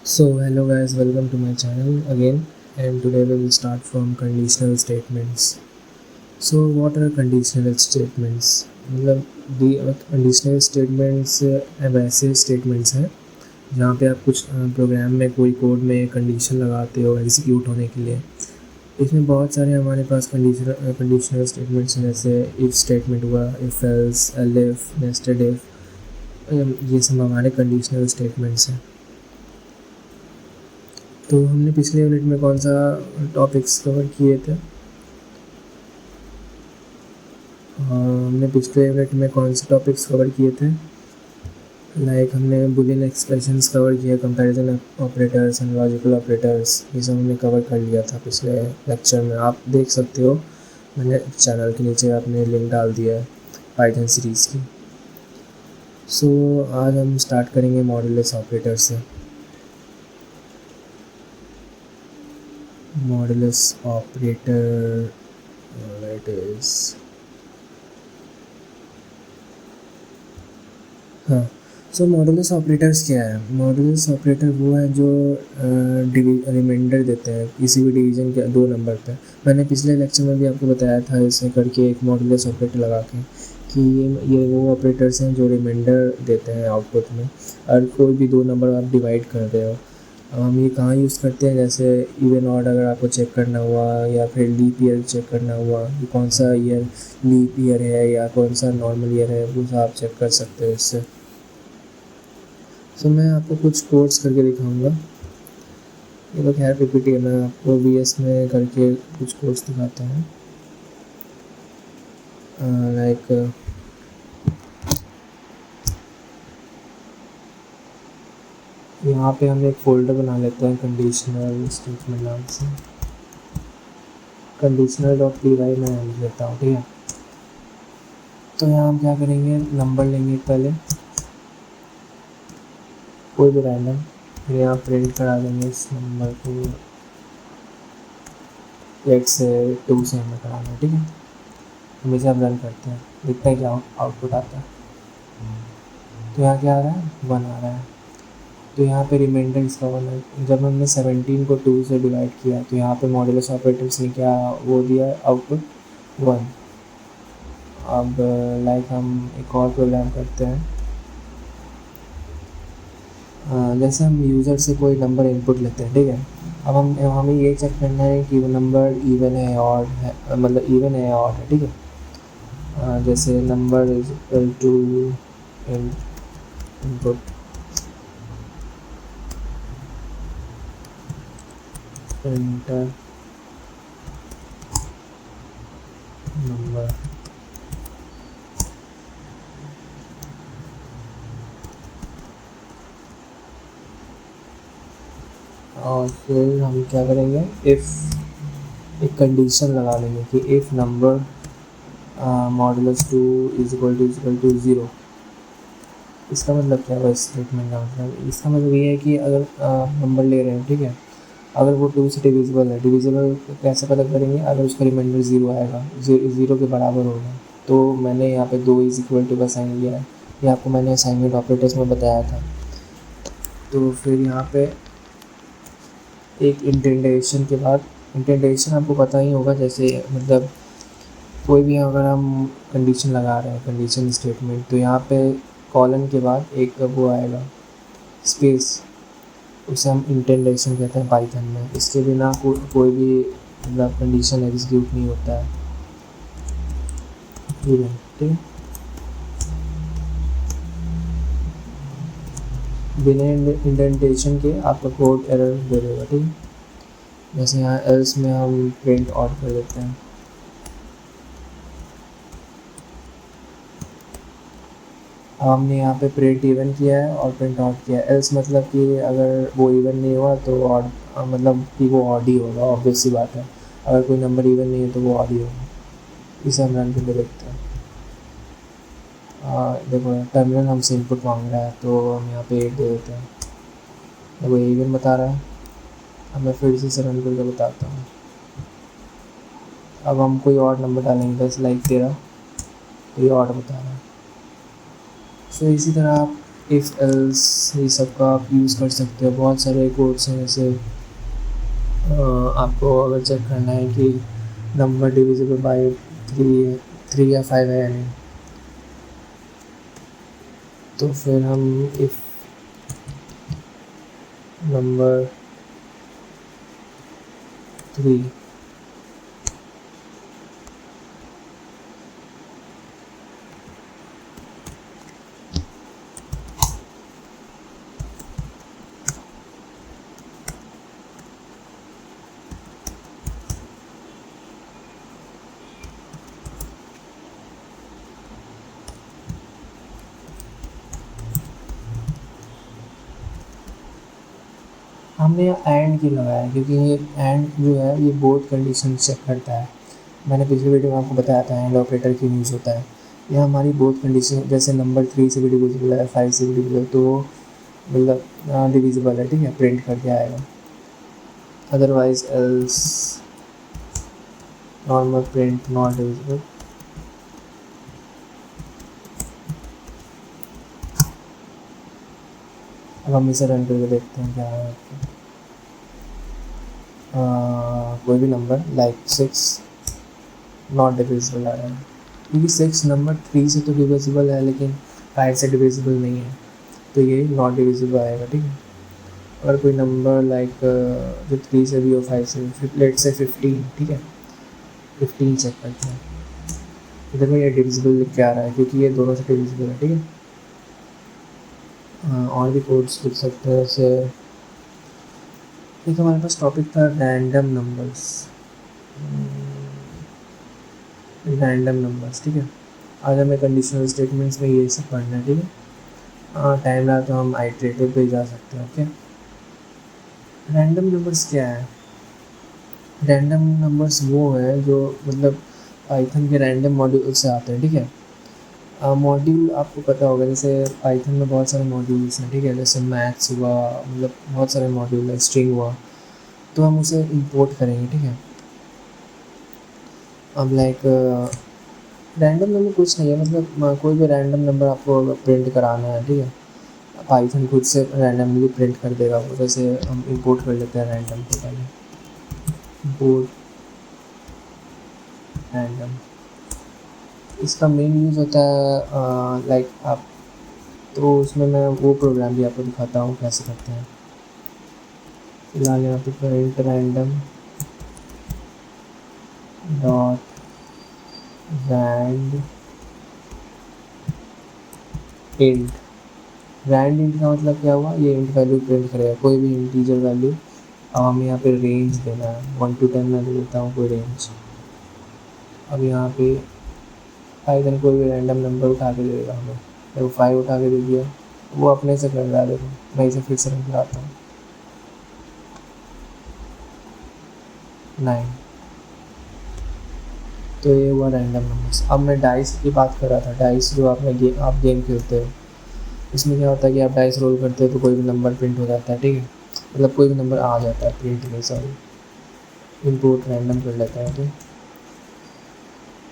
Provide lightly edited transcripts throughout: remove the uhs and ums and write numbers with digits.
So hello guys, welcome to my channel again, and today we will start from conditional statements. So what are conditional statements? मतलब conditional statements वैसे statements हैं जहाँ पे आप कुछ programme में कोई कोड में कंडीशन लगाते हो एग्जीक्यूट होने के लिए। इसमें बहुत सारे हमारे पास कंडीशनल स्टेटमेंट्स हैं, जैसे इफ़ स्टेटमेंट हुआ, if else, elif, nested if, ये सब हमारे कंडीशनल स्टेटमेंट्स हैं। तो हमने पिछले यूनिट में कौन सा टॉपिक्स कवर किए थे? हमने पिछले यूनिट में कौन से टॉपिक्स कवर किए थे? हमने बुलियन एक्सप्रेशंस कवर किया, comparison operators and logical operators, ये सब हमने कवर कर लिया था पिछले लेक्चर में। आप देख सकते हो, मैंने चैनल के नीचे आपने लिंक डाल दिया है पाइथन सीरीज़ की। सो आज हम स्टार्ट करेंगे मॉडुलस ऑपरेटर से। मॉडुलस ऑपरेटर इट इज़ हाँ। सो मॉडुलस ऑपरेटर्स क्या है? मॉडुलस ऑपरेटर वो है जो रिमाइंडर देते हैं किसी भी डिवीज़न के दो नंबर पे। मैंने पिछले लेक्चर में भी आपको बताया था ऐसे करके एक मॉडुलस ऑपरेटर लगा के कि ये वो ऑपरेटर्स हैं जो रिमाइंडर देते हैं आउटपुट में, और कोई भी दो नंबर आप डिवाइड कर रहे हो। अब हम ये कहाँ यूज़ करते हैं? जैसे इवन ऑड अगर आपको चेक करना हुआ, या फिर लीप ईयर चेक करना हुआ कि कौन सा ईयर लीप ईयर है या कौन सा नॉर्मल ईयर है, वो सब आप चेक कर सकते हो इससे। मैं आपको कुछ कोड्स करके दिखाऊंगा। ये तो खैर पीपीटी है, मैं आपको VS में करके कुछ कोड्स दिखाता हूँ। यहाँ पे हम एक फ़ोल्डर बना लेते हैं कंडीशनल स्टेटमेंट नाम से, conditional.py मैं लिख लेता हूँ, ठीक है। तो यहाँ हम क्या करेंगे, नंबर लेंगे पहले कोई भी रैंडम, फिर यहाँ प्रिंट करा देंगे इस नंबर को, 1 से 2 से हमें कराना है, ठीक है। हम इसे अब रन करते हैं, देखते हैं क्या आउटपुट आता है। तो यहाँ क्या आ रहा है? 1 आ रहा है। तो यहाँ पे रिमाइंडर इसका 1 है। जब हमने 17 को 2 से डिवाइड किया तो यहाँ पे मॉडुलस ऑपरेटर्स ने क्या वो दिया, आउटपुट 1। अब हम एक और प्रोग्राम करते हैं। जैसे हम यूज़र से कोई नंबर इनपुट लेते हैं, ठीक है। अब हमें ये चेक करना है कि वो नंबर इवन है ऑड है, मतलब इवन है ऑड है, ठीक है। जैसे number is equal to input enter number, और फिर हम क्या करेंगे, इफ़ एक कंडीशन लगा लेंगे कि if number modulus 2 is equal to 0। इसका मतलब क्या है? स्टेटमेंट का मतलब, इसका मतलब ये है कि अगर नंबर ले रहे हैं, ठीक है, अगर वो 2 से डिविजिबल है, डिविजिबल कैसे पता करेंगे? अगर उसका रिमाइंडर 0 आएगा, 0 के बराबर होगा। तो मैंने यहाँ पे 2 इज इक्वल टू का साइन लिया है, ये आपको मैंने असाइनमेंट ऑपरेटर्स में बताया था। तो फिर यहाँ पे एक इंडेंटेशन के बाद, इंडेंटेशन आपको पता ही होगा, जैसे मतलब कोई भी अगर हम कंडीशन लगा रहे हैं, कंडीशन स्टेटमेंट, तो यहाँ पे कॉलन के बाद एक वो आएगा स्पेस, उसे हम इंडेंटेशन कहते हैं पाइथन में। इसके बिना कोई भी मतलब कंडीशन एग्जीक्यूट नहीं होता है, ठीक है। बिना इंडेंटेशन के आपका कोड एरर दे देगा, ठीक है। जैसे यहाँ एल्स में हम प्रिंट आउट कर देते हैं। हमने यहाँ पे प्रिंट इवन किया है और प्रिंट आउट किया है। एल्स मतलब कि अगर वो इवन नहीं हुआ तो ऑड, मतलब कि वो ऑड ही होगा, ऑब्वियस सी बात है। अगर कोई नंबर इवन नहीं है तो वो ऑड ही होगा। इसे हम रन करके देखते हैं। देखो टर्मिनल हमसे इनपुट मांग रहा है, तो हम यहाँ पे 8 दे देते हैं। देखो इवन बता रहा है। अब मैं फिर से रन करके बताता हूँ। अब हम कोई और नंबर डालेंगे, 10 लाइक 13, तो ये ऑड बता रहा है। सो इसी तरह आप इफ़ एल्स ये सब का आप यूज़ कर सकते हो। बहुत सारे कोड्स हैं, जैसे आपको अगर चेक करना है कि नंबर डिविजिबल बाय 3 या 5 है या नहीं, तो फिर हम इफ़ नंबर 3 हमने यहाँ एंड की लगाया है, क्योंकि ये एंड जो है ये बोथ कंडीशन चेक करता है। मैंने पिछले वीडियो में आपको बताया था एंड ऑपरेटर क्यों यूज़ होता है। यह हमारी बोथ कंडीशन, जैसे नंबर 3 से भी डिविजिबल है, 5 से भी डिविजिबल है, तो वो मतलब डिविजिबल है, ठीक है, प्रिंट करके आएगा। Otherwise else normal print not divisible. अब हम इसे रन करके देखते हैं क्या है आपको। कोई भी नंबर लाइक 6 नॉट डिविजिबल आ रहा है, क्योंकि 6 नंबर 3 से तो डिविजिबल है लेकिन 5 से डिविजिबल नहीं है, तो ये नॉट डिविजिबल आएगा, ठीक है। अगर कोई नंबर लाइक जो 3 से भी हो, 5 से भी, लेट से 15, ठीक है, 15 चेक करते हैं। इधर में ये डिविजिबल लिख के आ रहा है क्योंकि ये दोनों से डिविजिबल है, ठीक है। और भी कोड्स लिख सकते हैं, जैसे एक हमारे पास टॉपिक था रैंडम नंबर्स, ठीक है। आज हमें कंडीशनल स्टेटमेंट्स में ये सब पढ़ना है, ठीक है। टाइम रहा तो हम आइटरेटिव पे जा सकते हैं, ओके। रैंडम नंबर्स क्या है? रैंडम नंबर्स वो है जो मतलब पाइथन के रैंडम मॉड्यूल से आते हैं, ठीक है। मॉड्यूल आपको पता होगा, जैसे पाइथन में बहुत सारे मॉड्यूल्स हैं, ठीक है, जैसे मैथ्स हुआ, मतलब बहुत सारे मॉड्यूल है, स्ट्रिंग हुआ, तो हम उसे इंपोर्ट करेंगे, ठीक है। अब लाइक रैंडम नंबर कुछ नहीं है, मतलब कोई भी रैंडम नंबर आपको प्रिंट कराना है, ठीक है, पाइथन खुद से रैंडमली प्रिंट कर देगा वो। जैसे हम इंपोर्ट कर लेते हैं रैंडम को, पहले इंपोर्ट रैंडम। इसका मेन यूज़ होता है लाइक आप, तो उसमें मैं वो प्रोग्राम भी आपको दिखाता हूँ कैसे करते हैं। फिलहाल यहाँ पे print random dot rand int. Rand int का मतलब क्या हुआ, ये इंट वैल्यू प्रिंट करेगा, कोई भी इंटीजर वैल्यू। अब हमें यहाँ पे रेंज देना है, 1 to 10 मैं दे देता हूँ कोई रेंज। अब यहाँ पे पाइथन कोई भी रैंडम नंबर उठा के दे देगा हमें, देखो 5 उठा के दे दिया, वो अपने से कर रहा है। देखो मैं इसे फिर से रन कराता हूँ, 9। तो ये हुआ रैंडम नंबर्स। अब मैं डाइस की बात कर रहा था, डाइस जो आप गेम खेलते हो, इसमें क्या होता है कि आप डाइस रोल करते हो तो कोई भी नंबर प्रिंट हो जाता है, ठीक है, मतलब कोई भी नंबर आ जाता है प्रिंट में। सॉरी, इंपोर्ट रैंडम कर लेते हैं, ठीक।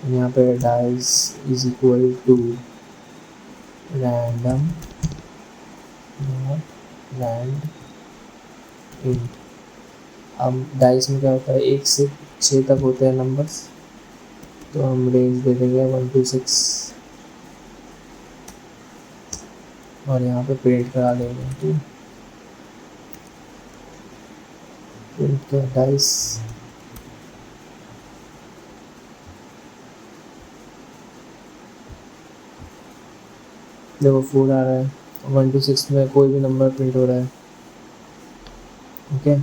यहाँ पे dice is equal to random not rand int. अब डाइस में क्या होता है, 1 से 6 तक होते हैं नंबर्स, तो हम रेंज दे देंगे 1 to 6 और यहाँ पे प्रिंट करा देंगे, ठीक है। प्रिंट का डाइस देखो 4 आ रहा है, 1 to 6 में कोई भी नंबर प्रिंट हो रहा है, ओके।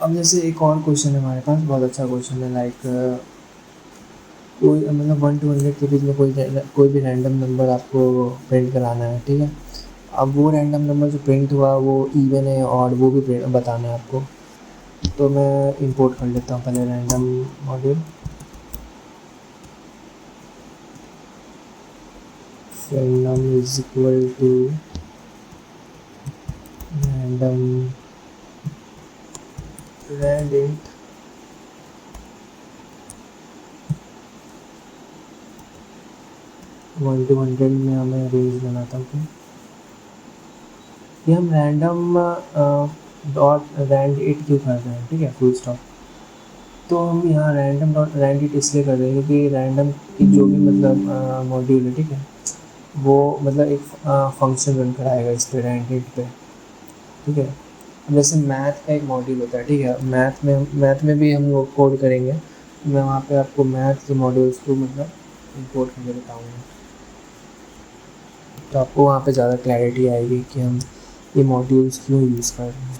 अब जैसे एक और क्वेश्चन है हमारे पास, बहुत अच्छा क्वेश्चन है, लाइक कोई मतलब 1 to 100 के बीच में कोई भी रैंडम नंबर आपको प्रिंट कराना है, ठीक है। अब वो रैंडम नंबर जो प्रिंट हुआ वो इवन है और वो भी प्रिंट बताना है आपको। तो मैं इंपोर्ट कर लेता हूँ पहले random module, random is equal to random rand int. 1 to 100 में हमें रेंज लेना था। ओके, ये हम रैंडम डॉट रैंड इट क्यों कर रहे हैं, ठीक है, फुल स्टॉप। तो हम यहाँ रैंडम डॉट रैंड इट इसलिए कर रहे हैं क्योंकि रैंडम की जो भी मतलब मॉड्यूल है, ठीक है, वो मतलब एक फंक्शन रन कराएगा इस पे रैंड इट पे, ठीक है। अब जैसे मैथ का एक मॉड्यूल होता है, ठीक है, मैथ में भी हम लोग कोड करेंगे। मैं वहाँ पे आपको मैथ के मॉड्यूल्स को मतलब इंपोर्ट करके बताऊँगा, तो आपको वहाँ पे ज़्यादा क्लैरिटी आएगी कि हम ये मॉड्यूल्स क्यों यूज़ कर रहे हैं।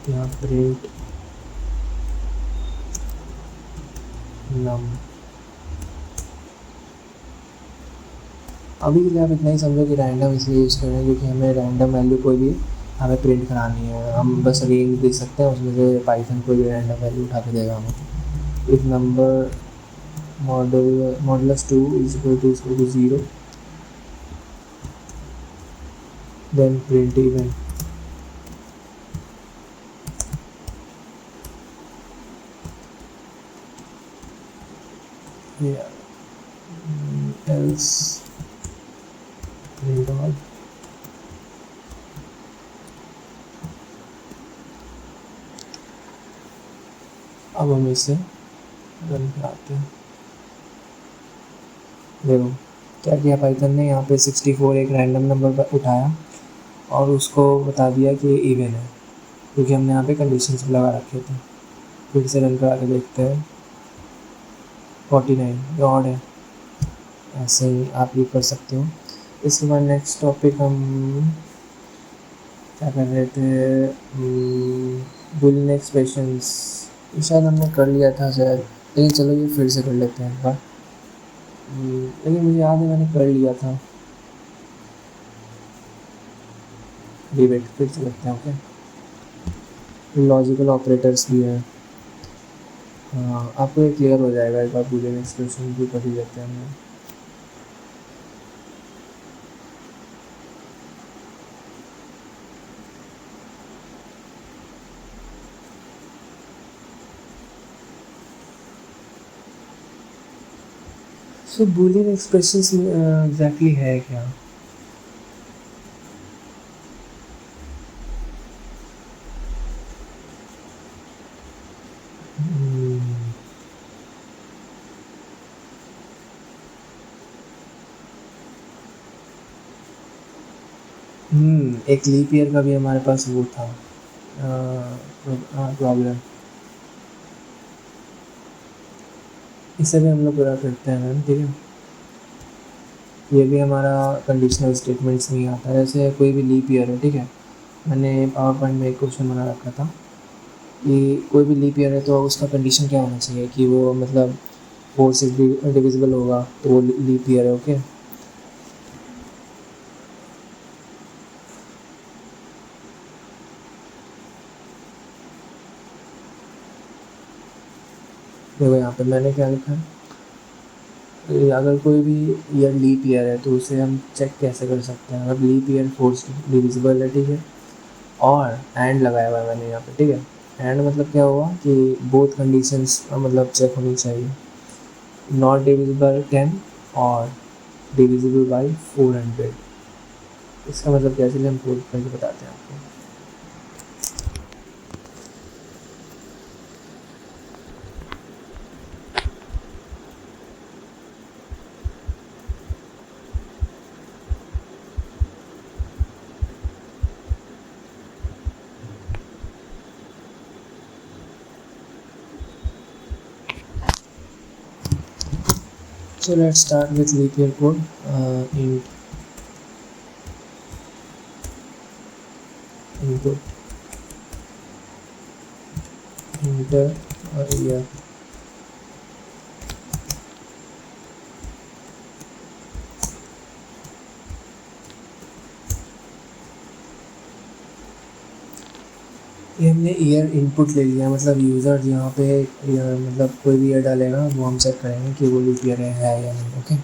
यहाँ प्रिंट नम, अभी के लिए आप इतना ही समझो कि रैंडम इसलिए यूज़ कर रहे हैं क्योंकि हमें रैंडम वैल्यू कोई भी हमें प्रिंट करानी है। हम बस रेंज दे सकते हैं, उसमें से पाइथन कोई भी रैंडम वैल्यू उठा के देगा हमें। If number modulus 2 is equal to 0, then print even yeah, else print all। अब हम इसे रन कराते हैं। देखो क्या किया पाइथन ने, यहाँ पे 64 एक रैंडम नंबर पर उठाया और उसको बता दिया कि इवन है, क्योंकि हमने यहाँ पे कंडीशंस लगा रखे थे। फिर से रन करा के देखते हैं, 49 ये ऑड है। ऐसे ही आप ये कर सकते हो। इसके बाद नेक्स्ट टॉपिक हम क्या कर रहे थे, बूलियन एक्सप्रेशंस। ये शायद हमने कर लिया था शायद, लेकिन चलो ये फिर से कर लेते हैं एक बार। लेकिन मुझे याद है मैंने कर लिया था। वेट फिर से करते हैं। ओके, लॉजिकल ऑपरेटर्स भी है। हाँ, आपको ये क्लियर हो जाएगा एक बार बूलियन एक्सप्रेशन भी कर ही लेते हैं हम। सो बूलियन एक्सप्रेशंस एग्जैक्टली है क्या? एक लीप ईयर का भी हमारे पास वो था प्रॉब्लम। इसे भी हम लोग पूरा करते हैं मैम, ठीक है। ये भी हमारा कंडीशनल स्टेटमेंट्स नहीं आता है। जैसे कोई भी लीप ईयर है, ठीक है, मैंने पावर पॉइंट में एक क्वेश्चन बना रखा था कि कोई भी लीप ईयर है तो उसका कंडीशन क्या होना चाहिए कि वो मतलब 4 से डिविजिबल होगा तो वो लीप ईयर है। ओके, देखो यहाँ पे मैंने क्या लिखा है, अगर कोई भी ईयर लीप ईयर है तो उसे हम चेक कैसे कर सकते हैं। अगर लीप ईयर 4 से डिविजिबल है, ठीक है, और एंड लगाया हुआ है मैंने यहाँ पे, ठीक है। एंड मतलब क्या हुआ कि बोथ कंडीशंस मतलब चेक होनी चाहिए, नॉट डिविजिबल 10 और डिविजिबल बाई 400। इसका मतलब क्या, चलिए हम प्रूव करके बताते हैं आपको। So let's start with leap year code. Int input enter year। ये हमने ईयर इनपुट ले लिया, मतलब यूज़र यहाँ पे मतलब कोई भी ईयर डालेगा वो हम चेक करेंगे कि वो लीप ईयर है या नहीं। ओके,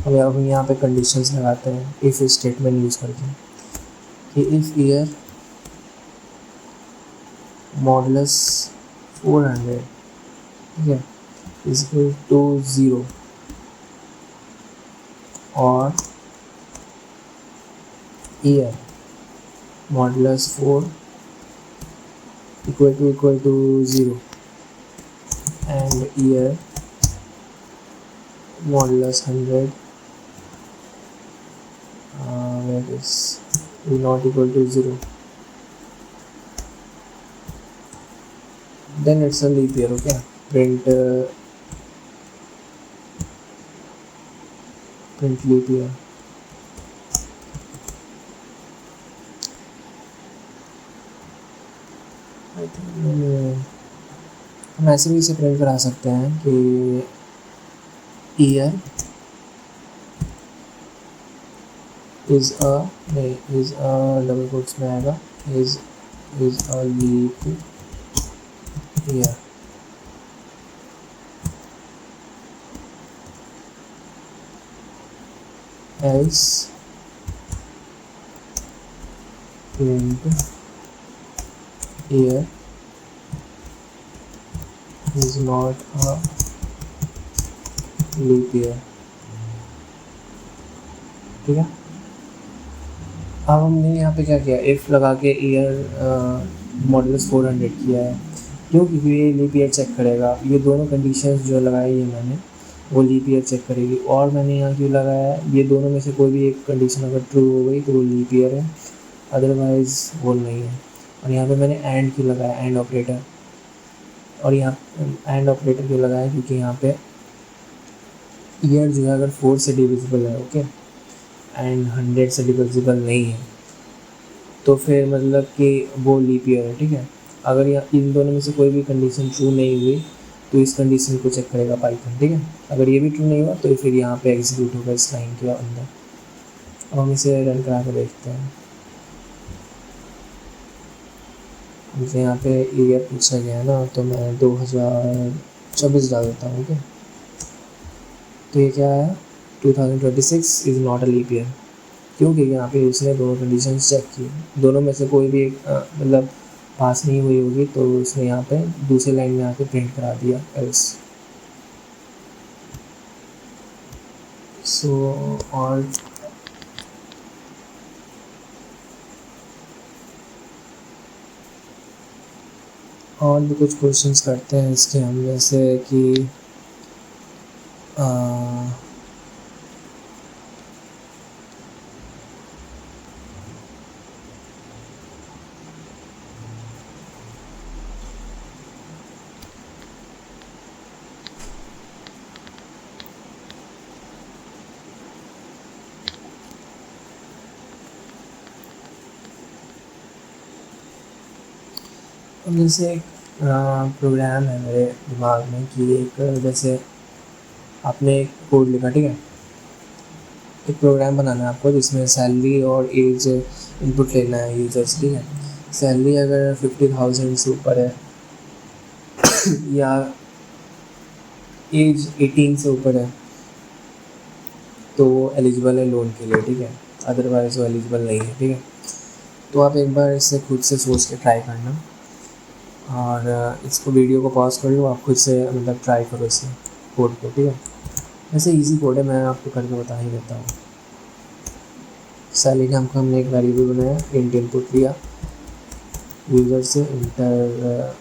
अब हम यहाँ पे कंडीशंस लगाते हैं इफ़ स्टेटमेंट यूज़ करके कि इफ़ ईयर मॉडुलस 400, ठीक है, इज इक्वल टू 0, और year modulus 4 equal to 0 and year modulus 100 where is not equal to 0, then it's a leap year. Okay, print leap year. I think हम ऐसे भी इसे print करा सकते हैं कि year is a double quotes में आएगा is a leap year. else print year is not a leap year. ठीक है, अब हमने यहाँ पे क्या किया, इफ़ लगा के ईयर मॉडुलस 400 किया है. क्यों? क्योंकि ये लीप ईयर चेक करेगा. ये दोनों कंडीशंस जो लगाई है मैंने वो लीप ईयर चेक करेगी. और मैंने यहाँ क्यों लगाया है, ये दोनों में से कोई भी एक कंडीशन अगर ट्रू हो गई तो वो लीप ईयर है, अदरवाइज़ वो नहीं है. और यहाँ पे मैंने एंड क्यों लगाया, एंड ऑपरेटर. और यहाँ एंड ऑपरेटर क्यों लगाया, क्योंकि यहाँ पे ईयर जो है अगर 4 से डिविजिबल है, ओके, एंड 100 से डिविजिबल नहीं है, तो फिर मतलब कि वो लीप ईयर है. ठीक है, अगर यहाँ इन दोनों में से कोई भी कंडीशन ट्रू नहीं हुई तो इस कंडीशन को चेक करेगा पाइथन. ठीक है, अगर ये भी ट्रू नहीं हुआ तो फिर यहाँ पे एग्जीक्यूट होगा इस लाइन के अंदर. अब हम इसे रन करा कर देखते हैं. मुझे यहाँ पे ईयर पूछा गया है ना, तो मैं 2024 डाल देता हूँ. ओके, तो ये क्या है, 2026 is not a leap year. क्योंकि यहाँ पे उसने दोनों कंडीशंस चेक की, दोनों में से कोई भी एक मतलब पास नहीं हुई होगी, तो उसने यहाँ पे दूसरे लाइन में आके प्रिंट करा दिया एल्स. सो और भी कुछ क्वेश्चंस करते हैं इसके हम, जैसे कि अब जैसे एक प्रोग्राम है मेरे दिमाग में कि एक जैसे आपने एक कोड लिखा. ठीक है, एक प्रोग्राम बनाना है आपको जिसमें सैलरी और एज इनपुट लेना है यूज़र्स. ठीक है, सैलरी अगर 50,000 से ऊपर है या एज 18 से ऊपर है तो वो एलिजिबल है लोन के लिए. ठीक है, अदरवाइज़ वो एलिजिबल नहीं है. ठीक है, तो आप एक बार इसे खुद से सोच के ट्राई करना, और इसको वीडियो को पॉज कर लो, आप खुद से मतलब ट्राई करो इसे कोड को. ठीक है, वैसे इजी कोड है, मैं आपको करके बता ही देता हूँ. सैलरी नाम का हमने एक वेरिएबल बनाया, इंट इनपुट लिया यूज़र से, इंटर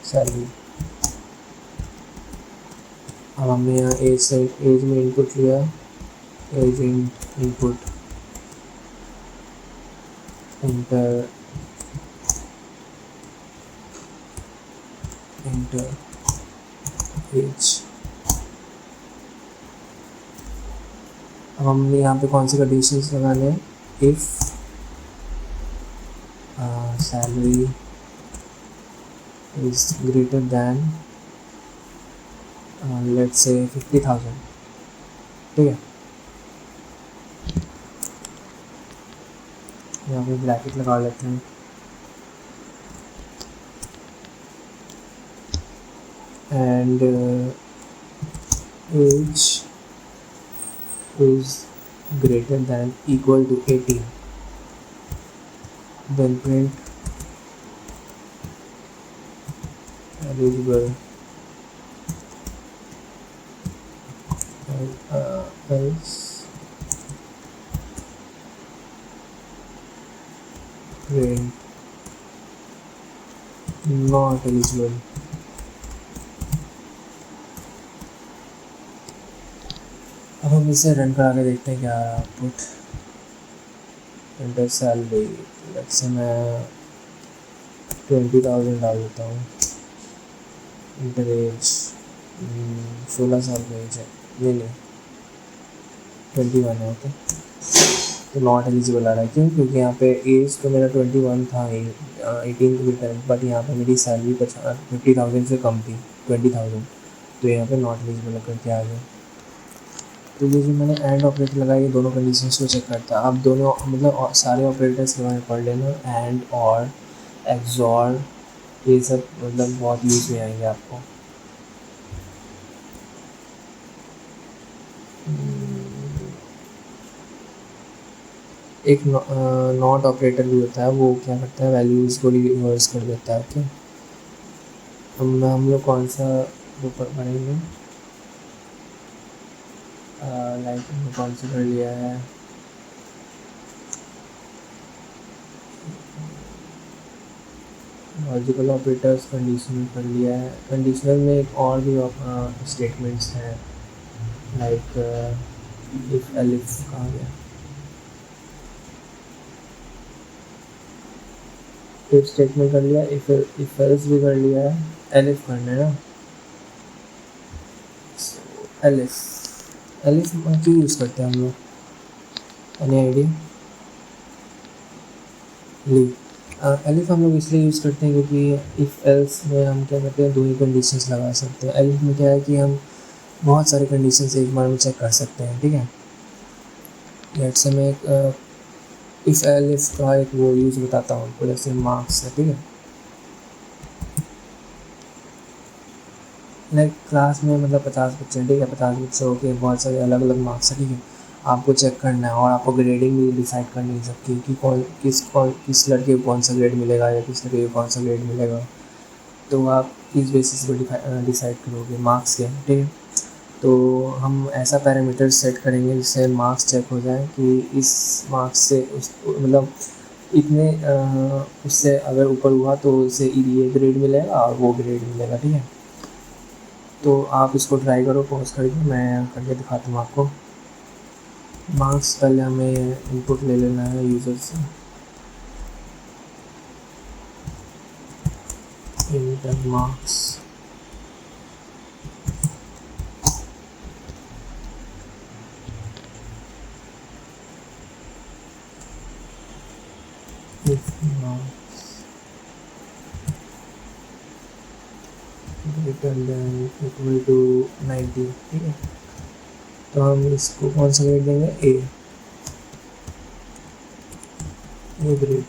सैलरी. अब हमने यहाँ एज में इनपुट लिया, एज इनपुट इंटर एज. अब हमने यहाँ पे कौन सी कंडीशंस लगाने हैं, if salary is greater than let's say 50,000. ठीक है, यहाँ पे ब्रैकेट लगा लेते हैं, and age is greater than equal to 18, then print eligible else print not eligible. अब हम इसे रन करा के देखते हैं क्या आउटपुट। इंटर सैलरी से मैं 20,000 डाल देता हूँ। इंटर एज 16 साल का एज है, नहीं 21 है। ओके, तो नॉट एलिजिबल आ रहा है। क्यों? क्योंकि यहाँ पे एज तो मेरा 21 था, 18 की करेंट, बट यहाँ पे मेरी सैलरी 50,000 से कम थी, 20,000, तो यहाँ पे नॉट एलिजिबल करके आ गया। तो ये जो मैंने एंड ऑपरेटर लगाया, ये दोनों कंडीशंस को चेक करता है। आप दोनों मतलब सारे ऑपरेटर्स के बारे में पढ़ लेना, एंड और एक्सॉर, ये सब मतलब बहुत यूज़ में आएंगे आपको। एक नॉट ऑपरेटर भी होता है, वो क्या करता है, वैल्यूज़ को रिवर्स कर देता है। ओके, हम लोग कौन सा वो पढ़ेंगे, लाइक हमने कौन सा कर लिया है, लॉजिकल ऑपरेटर्स कंडीशनल कर लिया है। कंडीशनल में एक और भी स्टेटमेंट्स हैं, लाइक इफ एलिफ कहाँ गया, इफ स्टेटमेंट कर लिया, इफ एल्स भी कर लिया है, एलिफ करना है ना। एलिफ क्यों यूज़ करते हैं हम लोग, एनी आइडिया? एलिफ हम लोग इसलिए यूज़ करते हैं क्योंकि इफ़ एल्स में हम क्या करते हैं, दो ही कंडीशंस लगा सकते हैं। एलिफ में क्या है कि हम बहुत सारे कंडीशंस एक बार में चेक कर सकते हैं। ठीक है, लेट्स से मैं एक इफ़ एलिफ का एक वो यूज़ बताता हूँ आपको, जैसे मार्क्स है। ठीक है, लाइक क्लास में मतलब 50 बच्चे हैं, ठीक है, 50 बच्चे हो के बहुत सारे अलग अलग मार्क्स है। ठीक है, आपको चेक करना है और आपको ग्रेडिंग भी डिसाइड करनी है सबकी, कि किस लड़के को कौन सा ग्रेड मिलेगा या किस लड़के को कौन सा ग्रेड मिलेगा। तो आप इस बेसिस पर डिसाइड करोगे मार्क्स के। ठीक है, तो हम ऐसा पैरामीटर सेट करेंगे जिससे मार्क्स चेक हो जाए कि इस मार्क्स से उस मतलब इतने उससे अगर ऊपर हुआ तो उसे ये ग्रेड मिलेगा और वो ग्रेड मिलेगा। ठीक है, तो आप इसको ट्राई करो, पॉज करके मैं करके दिखाता हूँ आपको। मार्क्स पहले हमें इनपुट ले लेना है यूज़र से, enter marks greater than equal to 90। ठीक है, तो हम इसको कौन सा ग्रेड देंगे, ए ग्रेड।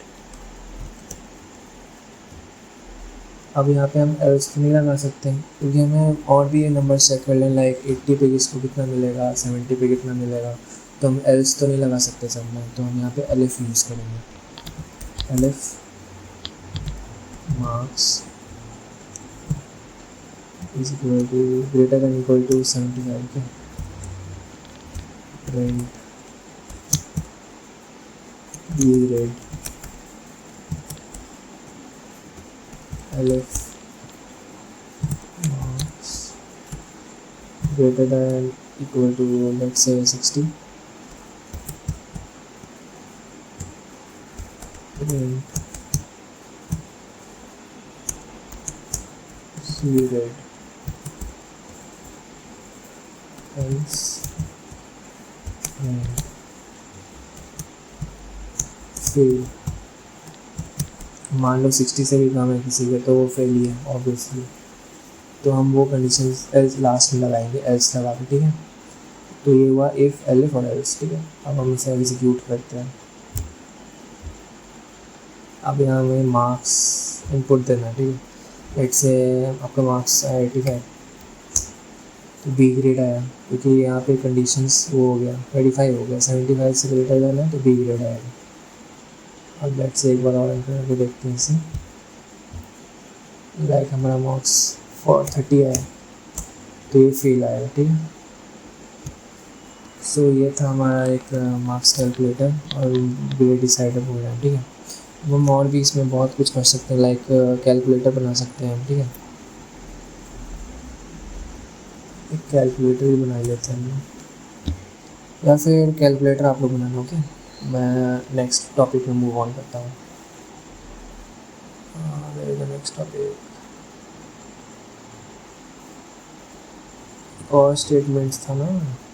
अब यहाँ पे हम एल्स तो नहीं लगा सकते हैं क्योंकि हमें और भी ये नंबर चेक कर लें, लाइक 80 पे किसको कितना मिलेगा, 70 पे कितना मिलेगा, तो हम एल्स तो नहीं लगा सकते सब में। तो हम यहाँ पे एलिफ यूज़ करेंगे, elif marks is equal to greater than equal to 75 के print B grade elif marks greater than equal to let's say 60 print C grade else and fail। मान लो 60 से भी कम है किसी के तो वो फेल ही है ऑब्वियसली, तो हम वो कंडीशन एल्स लास्ट में लगाएंगे, एल्स लगा के। ठीक है, तो ये हुआ इफ एलिफ और एल्स। ठीक है, अब हम इसे एग्जीक्यूट करते हैं। अब यहाँ हमें मार्क्स इनपुट देना है। ठीक है, लेट्स से आपका मार्क्स आया 85, तो बी ग्रेड आया क्योंकि यहाँ पे कंडीशंस वो हो गया 85 हो गया, 75 से ग्रेटर देना है तो बी ग्रेड आएगा। अब लेट्स से एक बार और एंटर करके देखते हैं इसे, लाइक हमारा मार्क्स 30 आया तो ये फेल आएगा। ठीक है, सो ये था हमारा एक मार्क्स कैलकुलेटर और ग्रेड डिसाइडर प्रोग्राम, ठीक है। अब हम और भी इसमें बहुत कुछ कर सकते हैं, लाइक कैलकुलेटर बना सकते हैं हम, ठीक है। एक कैलकुलेटर भी बना लेते हैं हम, या फिर कैलकुलेटर आप लोग बना लो, ओके। मैं नेक्स्ट टॉपिक में मूव ऑन करता हूँ। नेक्स्ट टॉपिक और स्टेटमेंट्स था ना,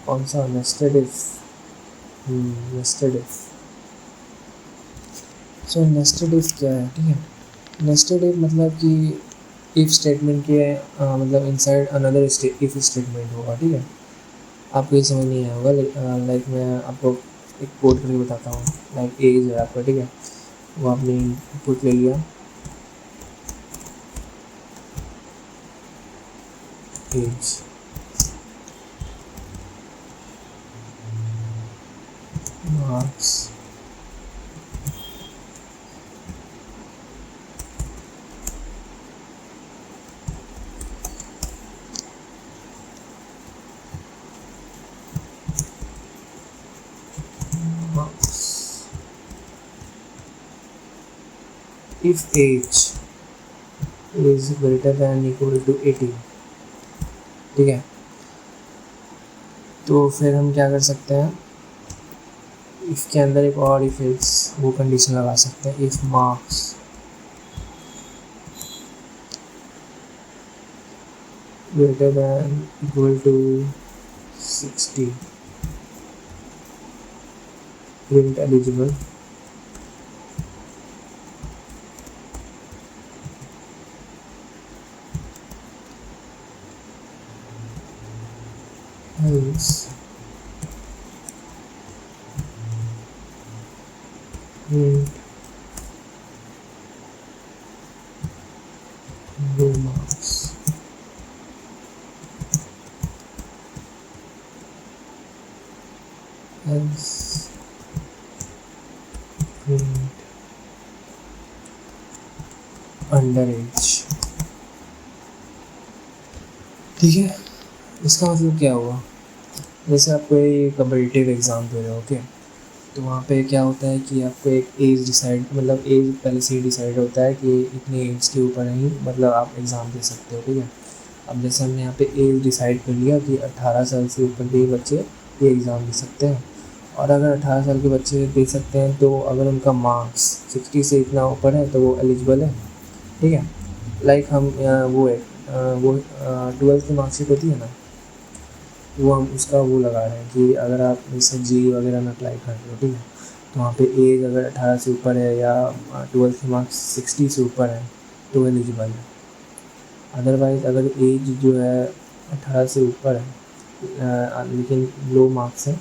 कौन सा, nested if. Nested if. So nested if क्या है, ठीक है। नेस्टेड इफ मतलब कि इफ स्टेटमेंट के मतलब इनसाइड अनदर इफ स्टेटमेंट होगा, ठीक है। आपको ये समझ नहीं आया होगा, लाइक मैं आपको एक कोड करके बताता हूँ। लाइक एज है आपका, ठीक है, वो आपने इनपुट ले लिया age, marks, if age is greater than equal to 18, ठीक है। तो फिर हम क्या कर सकते हैं, इसके अंदर एक और इफ एल्स वो कंडीशन लगा सकते हैं। If marks greater than equal to 60, print eligible, else print no marks, else print underage, ठीक है। इसका मतलब क्या हुआ, जैसे आप कोई कम्पिटिटिव एग्ज़ाम दे रहे हो, ओके, तो वहाँ पे क्या होता है कि आपको एक एज डिसाइड, मतलब एज पहले से ही डिसाइड होता है कि इतनी एज के ऊपर ही मतलब आप एग्ज़ाम दे सकते हो, ठीक है। अब जैसे हमने यहाँ पे एज डिसाइड कर लिया कि 18 साल से ऊपर के बच्चे ये एग्ज़ाम दे सकते हैं, और अगर 18 साल के बच्चे दे सकते हैं तो अगर उनका मार्क्स 60 से इतना ऊपर है तो वो एलिजिबल है, ठीक है। लाइक हम वो है वो 12th की मार्कशीट होती है ना, वो हम उसका वो लगा रहे हैं कि अगर आप जैसे जी वगैरह में अप्लाई कर रहे हो, ठीक है, तो वहाँ पे एज अगर 18 से ऊपर है या 12th के मार्क्स 60 से ऊपर है तो एलिजिबल है। अदरवाइज़ अगर एज जो है 18 से ऊपर है लेकिन लो मार्क्स है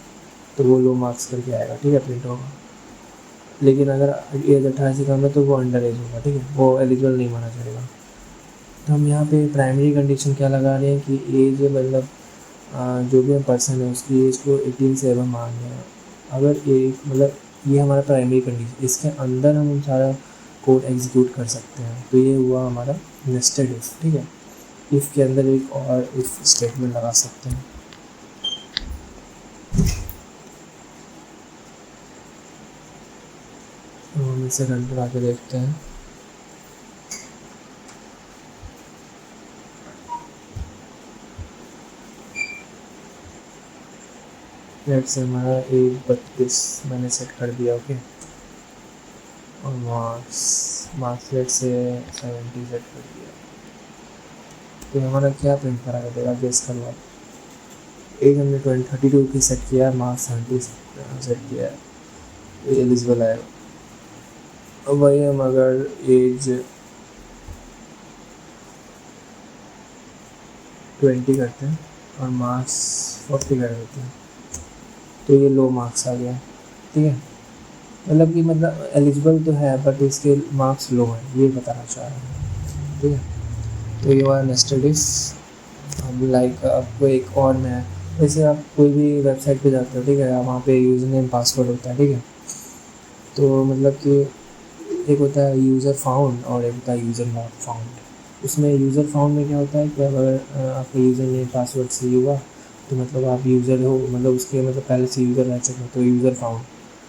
तो वो लो मार्क्स करके आएगा, ठीक है, प्रिंट होगा। लेकिन अगर एज 18 से कम है तो वो अंडर एज होगा, ठीक है, वो एलिजिबल नहीं माना जाएगा। तो हम यहाँ पे प्राइमरी कंडीशन क्या लगा रहे हैं कि एज मतलब जो भी पर्सन है उसकी एज को 18 से एबव मान रहे हैं। अगर एक मतलब ये हमारा प्राइमरी कंडीशन, इसके अंदर हम सारा कोड एग्जीक्यूट कर सकते हैं। तो ये हुआ हमारा नेस्टेड इफ, ठीक है। इफ़ के अंदर एक और इफ स्टेटमेंट लगा सकते हैं। तो हम इसे रन करा के देखते हैं। लेट से हमारा एज 32 मैंने सेट कर दिया, ओके, और मार्क्स लेट से 70 सेट कर दिया। तो हमारा क्या प्रिंट करा देगा, गेस करो आप। एज हमने 32 की सेट किया है, मार्क्स 70 सेट किया है, ये एलिजिबल आएगा। अब वही हम अगर एज 20 करते हैं और मार्क्स 40 कर देते हैं तो ये लो मार्क्स आ गया, ठीक है। मतलब कि मतलब एलिजिबल तो है बट इसके मार्क्स लो हैं, ये बताना चाह रहा हूँ, ठीक है। तो ये वाला नेस्टेड इफ। अब लाइक आपको एक और मैं, जैसे आप कोई भी वेबसाइट पे जाते हो, ठीक है, वहाँ पे यूज़र नेम पासवर्ड होता है, ठीक है। तो मतलब कि एक होता है यूज़र फाउंड और एक होता है यूज़र नॉट फाउंड। उसमें यूज़र फाउंड में क्या होता है कि अगर आपका यूज़र नेम पासवर्ड सही हुआ तो मतलब आप यूज़र हो, मतलब उसके मतलब पहले से यूज़र रह चुके हो तो यूज़र फाउंड।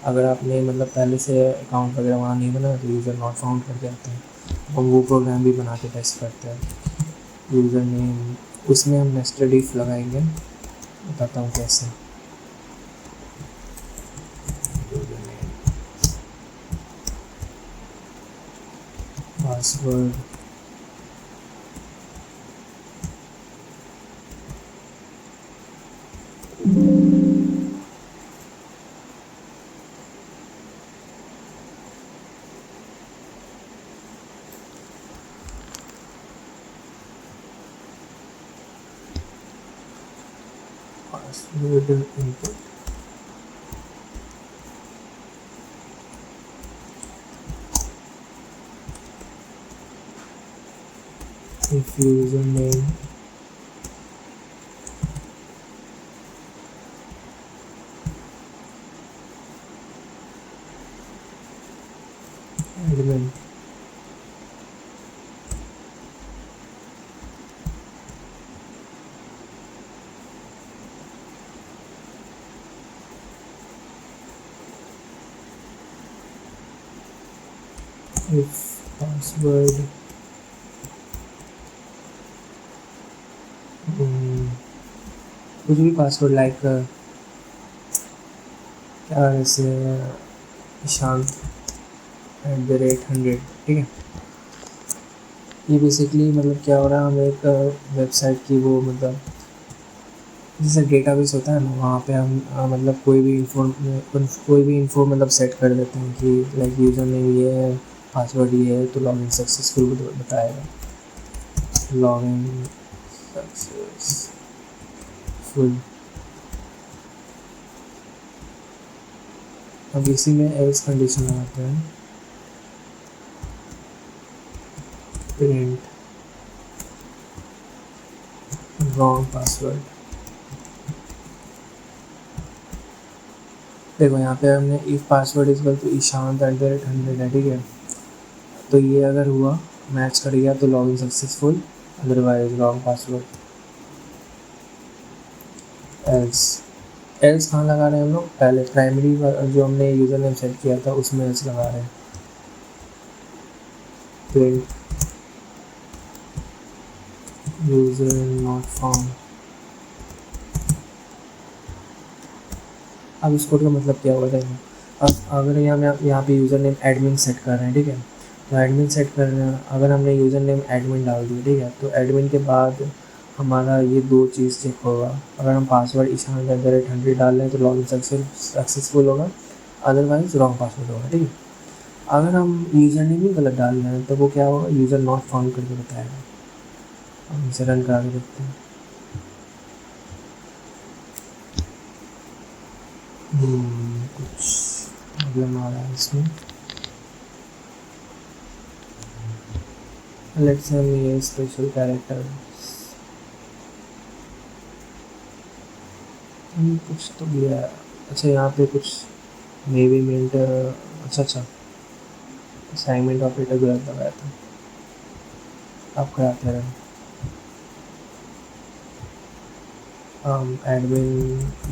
अगर आपने मतलब पहले से अकाउंट वगैरह वहाँ नहीं बना तो यूज़र नॉट फाउंड करके आते हैं। हम वो प्रोग्राम भी बना के टेस्ट करते हैं। यूज़र नेम, उसमें हम नेस्टेड इफ लगाएंगे, बताता हूँ कैसे। Password, password input, if username admin, if password कुछ भी पासवर्ड लाइक क्या जैसे ईशान @100, ठीक है। ये बेसिकली मतलब क्या हो रहा है, हम एक वेबसाइट की वो मतलब जैसे डेटाबेस होता है ना, वहाँ पे हम मतलब कोई भी इंफो मतलब सेट कर देते हैं कि लाइक यूज़र नेम ये है, पासवर्ड ये है, तो लॉगिन सक्सेसफुल बताएगा, लॉगिन सक्सेसफुल। अब इसी में एल्स कंडीशन लगाते हैं, प्रिंट रॉन्ग पासवर्ड। देखो यहाँ पे हमने if password equal to Ishant @100 है, ठीक है। तो ये अगर हुआ, मैच कर गया तो login successful, otherwise wrong password. Else कहाँ लगा रहे हैं हम लोग, पहले प्राइमरी जो हमने यूज़र नेम सेट किया था उसमें एल्स लगा रहे हैं। Print user not found. अब इस कोड का मतलब क्या होगा, देखो अब अगर यहाँ पे यूज़र नेम एडमिन सेट कर रहे हैं, ठीक है। तो एडमिन सेट कर रहे हैं, अगर हमने यूज़र नेम एडमिन डाल दिया, ठीक है, तो एडमिन के बाद हमारा ये दो चीज़ चेक होगा। अगर हम पासवर्ड ईशान @100 डाल रहे हैं तो लॉगिन सक्सेसफुल होगा, अदरवाइज रॉन्ग पासवर्ड होगा, ठीक है। अगर हम यूज़र नेम ही गलत डाल रहे हैं तो वो क्या होगा, यूज़र नॉट फाउंड करके बताएगा। हम इसे रन करा के देखते हैं। कुछ प्रॉब्लम आ रहा है इसमें। लेट्स से हम ये स्पेशल कैरेक्टर कुछ तो दिया है। अच्छा यहाँ पे कुछ मे बी मिनट, अच्छा असाइनमेंट ऑपरेटर गलत लगाया था, आप कराते रहें। एडमिन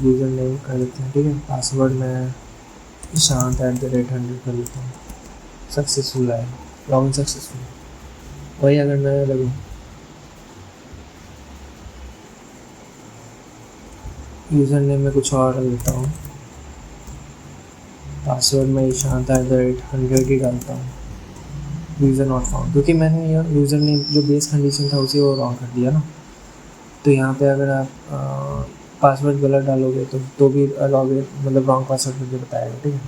यूज़र नेम कर देते हैं, ठीक है। पासवर्ड मैं ईशांत @100 कर देता हूँ, सक्सेसफुल आएगा, लॉगिन सक्सेसफुल। वही अगर मैं लगूँ यूज़र नेम में कुछ और रख देता हूँ, पासवर्ड में ईशांत @100 ही डालता हूँ, यूज़र नॉट फाउंड, क्योंकि मैंने यह यूज़र नेम जो बेस कंडीशन था उसे वो रॉन्ग कर दिया ना। तो यहाँ पे अगर आप पासवर्ड गलत डालोगे तो भी लॉगिन मतलब रॉन्ग पासवर्ड करके बताएगा, ठीक है।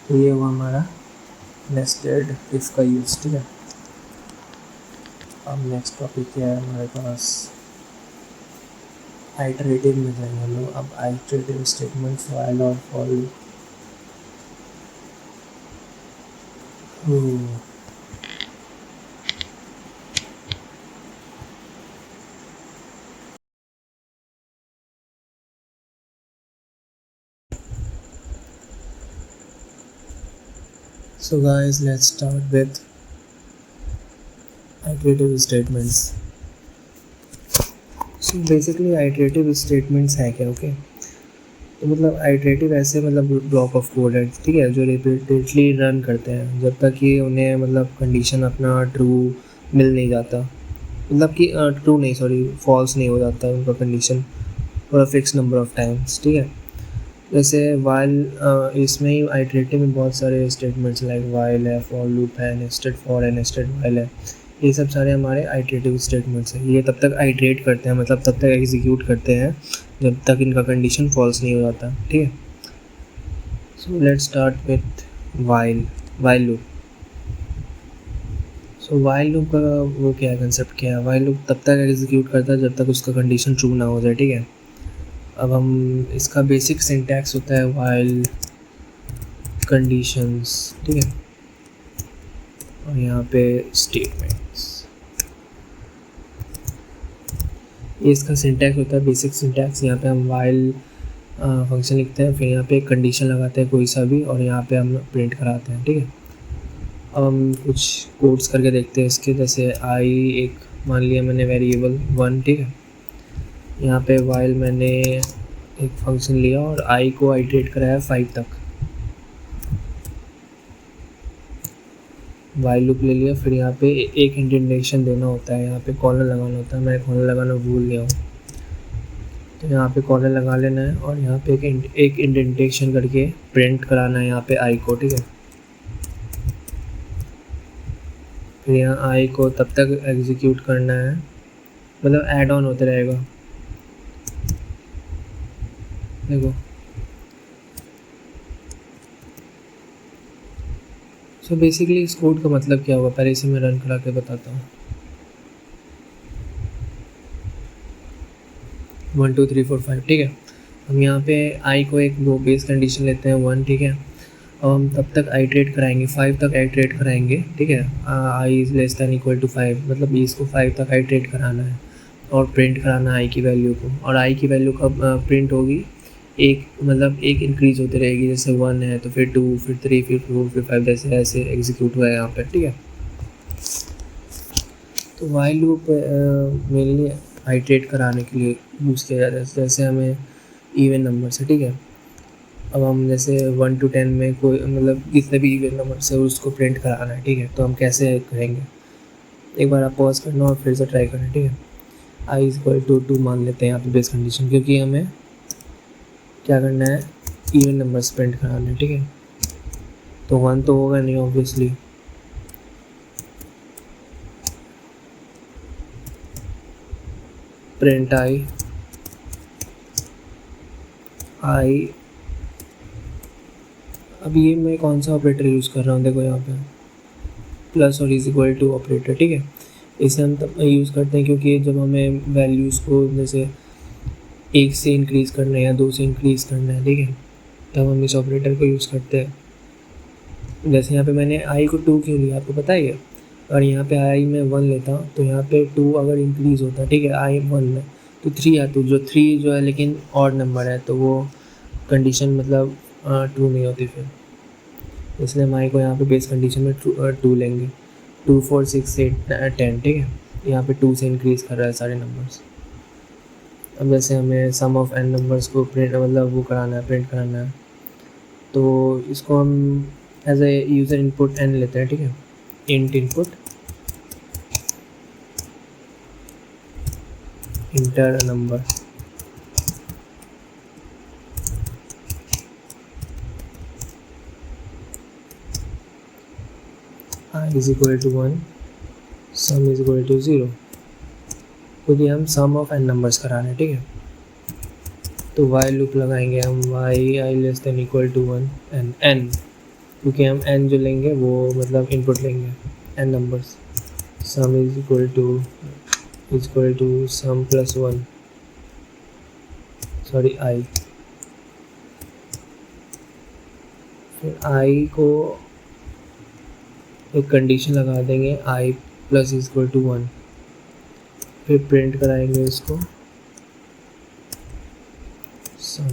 तो ये हुआ हमारा नेस्टेड इफ़ का यूज़, ठीक है। अब नेक्स्ट टॉपिक क्या है हमारे पास, आइटरेटिव में जाएंगे हम लोग। अब आइटरेटिव स्टेटमेंट्स वाइल और for. So guys, let's start with iterative statements. So basically iterative statements हैं क्या? ओके, तो मतलब आइटरेटिव ऐसे मतलब ब्लॉक ऑफ कोड है, ठीक है, जो रिपीटेडली रन करते हैं जब तक कि उन्हें मतलब कंडीशन अपना ट्रू मिल नहीं जाता, मतलब कि ट्रू नहीं, सॉरी, फॉल्स नहीं हो जाता उनका condition for a fix number of times, ठीक है। जैसे वाइल, इसमें ही आइटरेटिव में बहुत सारे स्टेटमेंट्स लाइक वाइल है, फॉर लूप है, नेस्टेड फॉर है, नेस्टेड वाइल है, ये सब सारे हमारे आइटरेटिव स्टेटमेंट्स हैं। ये तब तक आइटरेट करते हैं, मतलब तब तक एग्जीक्यूट करते हैं जब तक इनका कंडीशन फॉल्स नहीं हो जाता, ठीक है। So let's start with while loop. So while loop का वो क्या है, कंसेप्ट क्या है? वाइल लूप तब तक एग्जीक्यूट करता है जब तक उसका कंडीशन ट्रू ना हो जाए, ठीक है। अब हम इसका बेसिक सिंटैक्स होता है वाइल कंडीशंस, ठीक है, और यहाँ पे स्टेटमेंट्स, ये इसका सिंटैक्स होता है, बेसिक सिंटैक्स। यहाँ पे हम वाइल फंक्शन लिखते हैं, फिर यहाँ पे एक कंडीशन लगाते हैं कोई सा भी, और यहाँ पे हम प्रिंट कराते हैं, ठीक है। अब हम कुछ कोड्स करके देखते हैं इसके, जैसे आई एक मान लिया मैंने वेरिएबल 1, ठीक है। यहाँ पे वाइल मैंने एक फंक्शन लिया और आई को आइटरेट कराया 5 तक, वाइल लूप ले लिया, फिर यहाँ पे एक इंडेंटेशन देना होता है, यहाँ पे कॉलर लगाना होता है, मैं कॉलर लगाना भूल गया हूँ, तो यहाँ पे कॉलर लगा लेना है और यहाँ पे एक इंडेंटेशन करके प्रिंट कराना है यहाँ पे आई को, ठीक है। फिर यहाँ आई को तब तक एग्जीक्यूट करना है, मतलब ऐड ऑन होते रहेगा, देखो। सो बेसिकली इस कोड का मतलब क्या हुआ, पहले इसे मैं रन करा के बताता हूँ। 1 2 3 4 5, ठीक है। हम यहाँ पे आई को एक वो बेस कंडीशन लेते हैं 1, ठीक है। अब हम तब तक आइटरेट कराएंगे, 5 तक आइटरेट कराएंगे, ठीक है। I is less than equal to 5, मतलब इसको 5 तक आइटरेट कराना है और प्रिंट कराना है आई की वैल्यू को, और आई की वैल्यू कब प्रिंट होगी, एक मतलब एक इंक्रीज़ होती रहेगी, जैसे 1 है तो फिर 2, फिर 3, फिर 4, फिर 5, जैसे ऐसे एग्जीक्यूट हुआ है यहाँ पर, ठीक है। तो वाइल लूप मेनली आइटरेट कराने के लिए यूज़ किया जाता है, जैसे हमें इवन नंबर से, ठीक है। अब हम जैसे 1 to 10 में कोई मतलब कितने भी इवन नंबर से उसको प्रिंट कराना है, ठीक है, तो हम कैसे करेंगे, एक बार आप पॉज करना और फिर से ट्राई करें, ठीक है। आई इज इक्वल टू 2 मान लेते हैं यहाँ पे बेस कंडीशन, क्योंकि हमें क्या करना है, इवन नंबर्स प्रिंट कराना है, ठीक है। तो 1 तो होगा नहीं ऑब्वियसली, प्रिंट आई अब ये मैं कौन सा ऑपरेटर यूज़ कर रहा हूँ, देखो यहाँ पे प्लस और इज इक्वल टू ऑपरेटर, ठीक है। इसे हम तब यूज़ करते हैं क्योंकि जब हमें वैल्यूज़ को जैसे 1 से इंक्रीज़ करना है या 2 से इंक्रीज़ करना है, ठीक है, तब हम इस ऑपरेटर को यूज़ करते हैं। जैसे यहाँ पे मैंने आई को 2 क्यों लिया आपको पता ही है, और यहाँ पे आई में 1 लेता हूँ तो यहाँ पे 2 अगर इंक्रीज़ होता, ठीक है, आई 1 में तो 3 आता, जो 3 जो है लेकिन ऑड नंबर है, तो वो कंडीशन मतलब ट्रू नहीं होती फिर, इसलिए हम आई को यहाँ पे बेस कंडीशन में 2 लेंगे। 2 4 6 8 10, ठीक है, यहाँ पे 2 से इंक्रीज़ कर रहा है सारे नंबर्स। अब जैसे हमें सम ऑफ एन नंबर्स को प्रिंट मतलब वो कराना है, प्रिंट कराना है, तो इसको हम as a user input n लेते हैं, ठीक है, int input enter number, I is equal to 1, sum is equal to 0, क्योंकि हम सम ऑफ एन नंबर्स करा रहे हैं, ठीक है। तो वाई लूप लगाएंगे हम, while I less than equal to 1 and n, क्योंकि हम एन जो लेंगे वो मतलब इनपुट लेंगे n numbers, sum is equal to sum plus 1, sorry I, फिर आई को एक कंडीशन लगा देंगे I plus is equal to 1, फिर प्रिंट कराएंगे इसको सम,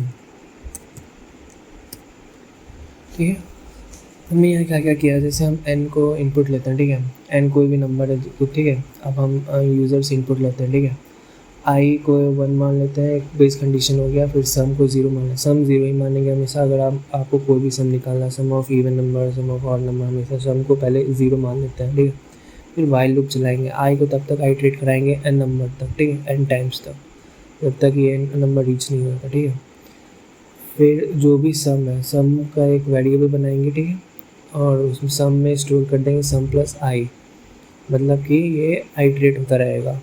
ठीक है। हमने यहाँ क्या क्या किया, जैसे हम n को इनपुट लेते हैं, ठीक है, n कोई भी नंबर है, ठीक है। अब हम यूज़र से इनपुट लेते हैं, ठीक है, आई को 1 मान लेते हैं, एक बेस कंडीशन हो गया। फिर सम को 0 मान लें, सम 0 ही मानेंगे हमेशा। अगर आपको कोई भी सम निकालना, sum of even number, sum of odd number, हमेशा सम को पहले 0 मान लेते हैं, ठीक है। फिर वाइल लूप चलाएंगे, आई को तब तक आइटरेट कराएंगे n नंबर तक, ठीक है, n टाइम्स तक, जब तक ये n नंबर रीच नहीं होगा, ठीक है। फिर जो भी सम है, सम का एक वेरिएबल बनाएंगे, ठीक है, और उसमें सम में स्टोर कर देंगे सम प्लस आई, मतलब कि ये आइटरेट होता रहेगा।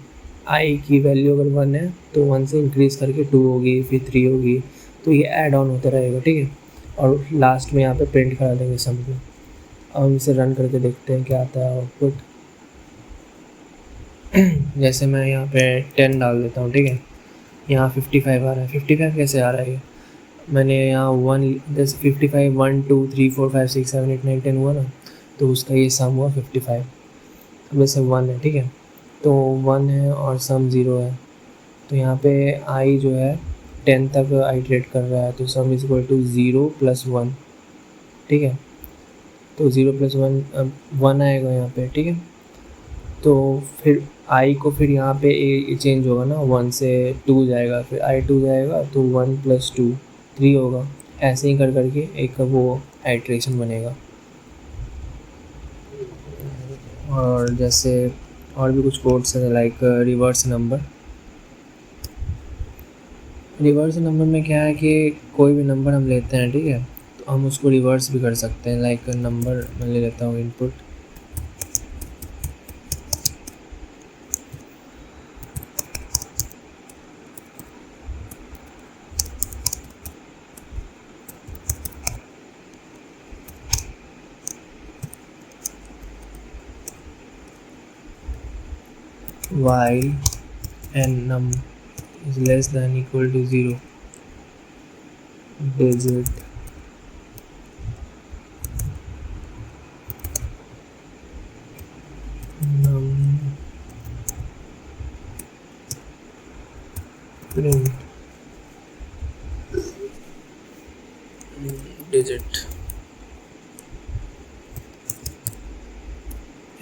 आई की वैल्यू अगर 1 है तो 1 से इंक्रीज़ करके 2 होगी, फिर 3 होगी, तो ये ऐड ऑन होता रहेगा, ठीक है। और लास्ट में यहाँ पे प्रिंट करा देंगे सम को। अब हम इसे रन करके देखते हैं क्या आता है आउटपुट। जैसे मैं यहाँ पे 10 डाल देता हूँ, ठीक है, यहाँ 55 आ रहा है। 55 कैसे आ रहा है? ये मैंने यहाँ 1 जैसे 55 1 2 3 4 5 6 7 8 9 10 हुआ ना, तो उसका ये सम हुआ 55। अब जैसे 1 है, ठीक है, तो 1 है और सम 0 है, तो यहाँ पे आई जो है 10 तक आइटरेट कर रहा है, तो सम इज इक्वल टू 0 + 1, ठीक है। तो 0 + 1 1 आएगा यहाँ पे, ठीक है। तो फिर आई को फिर यहाँ पे ए चेंज होगा ना, 1 से 2 जाएगा, फिर आई 2 जाएगा, तो 1 + 2 3 होगा। ऐसे ही कर करके एक वो आइट्रेशन बनेगा। और जैसे और भी कुछ कोड्स हैं, like reverse number. Reverse number में क्या है कि कोई भी नंबर हम लेते हैं, ठीक है, तो हम उसको रिवर्स भी कर सकते हैं। लाइक नंबर मैं ले लेता हूँ input, while n num is less than equal to 0 digit num print digit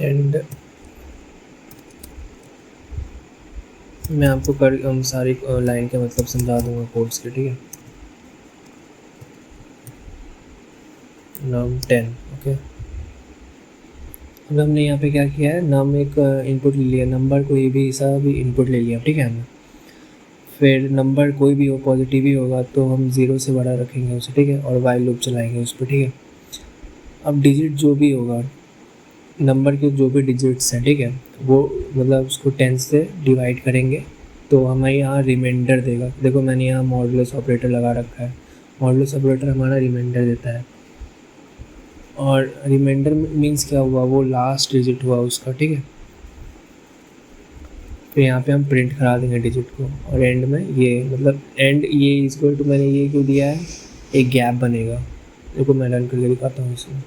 and मैं आपको सारी लाइन के मतलब समझा दूंगा कोड्स के, ठीक है। num 10, okay. अब हमने यहाँ पे क्या किया है, num एक इनपुट ले लिया, नंबर कोई भी सा भी इनपुट ले लिया, ठीक है हमने। फिर नंबर कोई भी हो, पॉजिटिव ही होगा, तो हम 0 से बड़ा रखेंगे उसे, ठीक है, और वाइल लूप चलाएंगे उस पर, ठीक है। अब डिजिट जो भी होगा, नंबर के जो भी डिजिट्स हैं, ठीक है, वो मतलब उसको 10 से डिवाइड करेंगे, तो हमें यहाँ रिमाइंडर देगा। देखो मैंने यहाँ मॉडुलस ऑपरेटर लगा रखा है, मॉडुलस ऑपरेटर हमारा रिमाइंडर देता है। और रिमाइंडर मीन्स क्या हुआ, वो लास्ट डिजिट हुआ उसका, ठीक है। फिर यहाँ पे हम प्रिंट करा देंगे डिजिट को, और एंड में ये मतलब एंड ये इक्वल टू, मैंने ये क्यों दिया है, एक गैप बनेगा। देखो मैं रन करके दिखाता हूँ इसमें।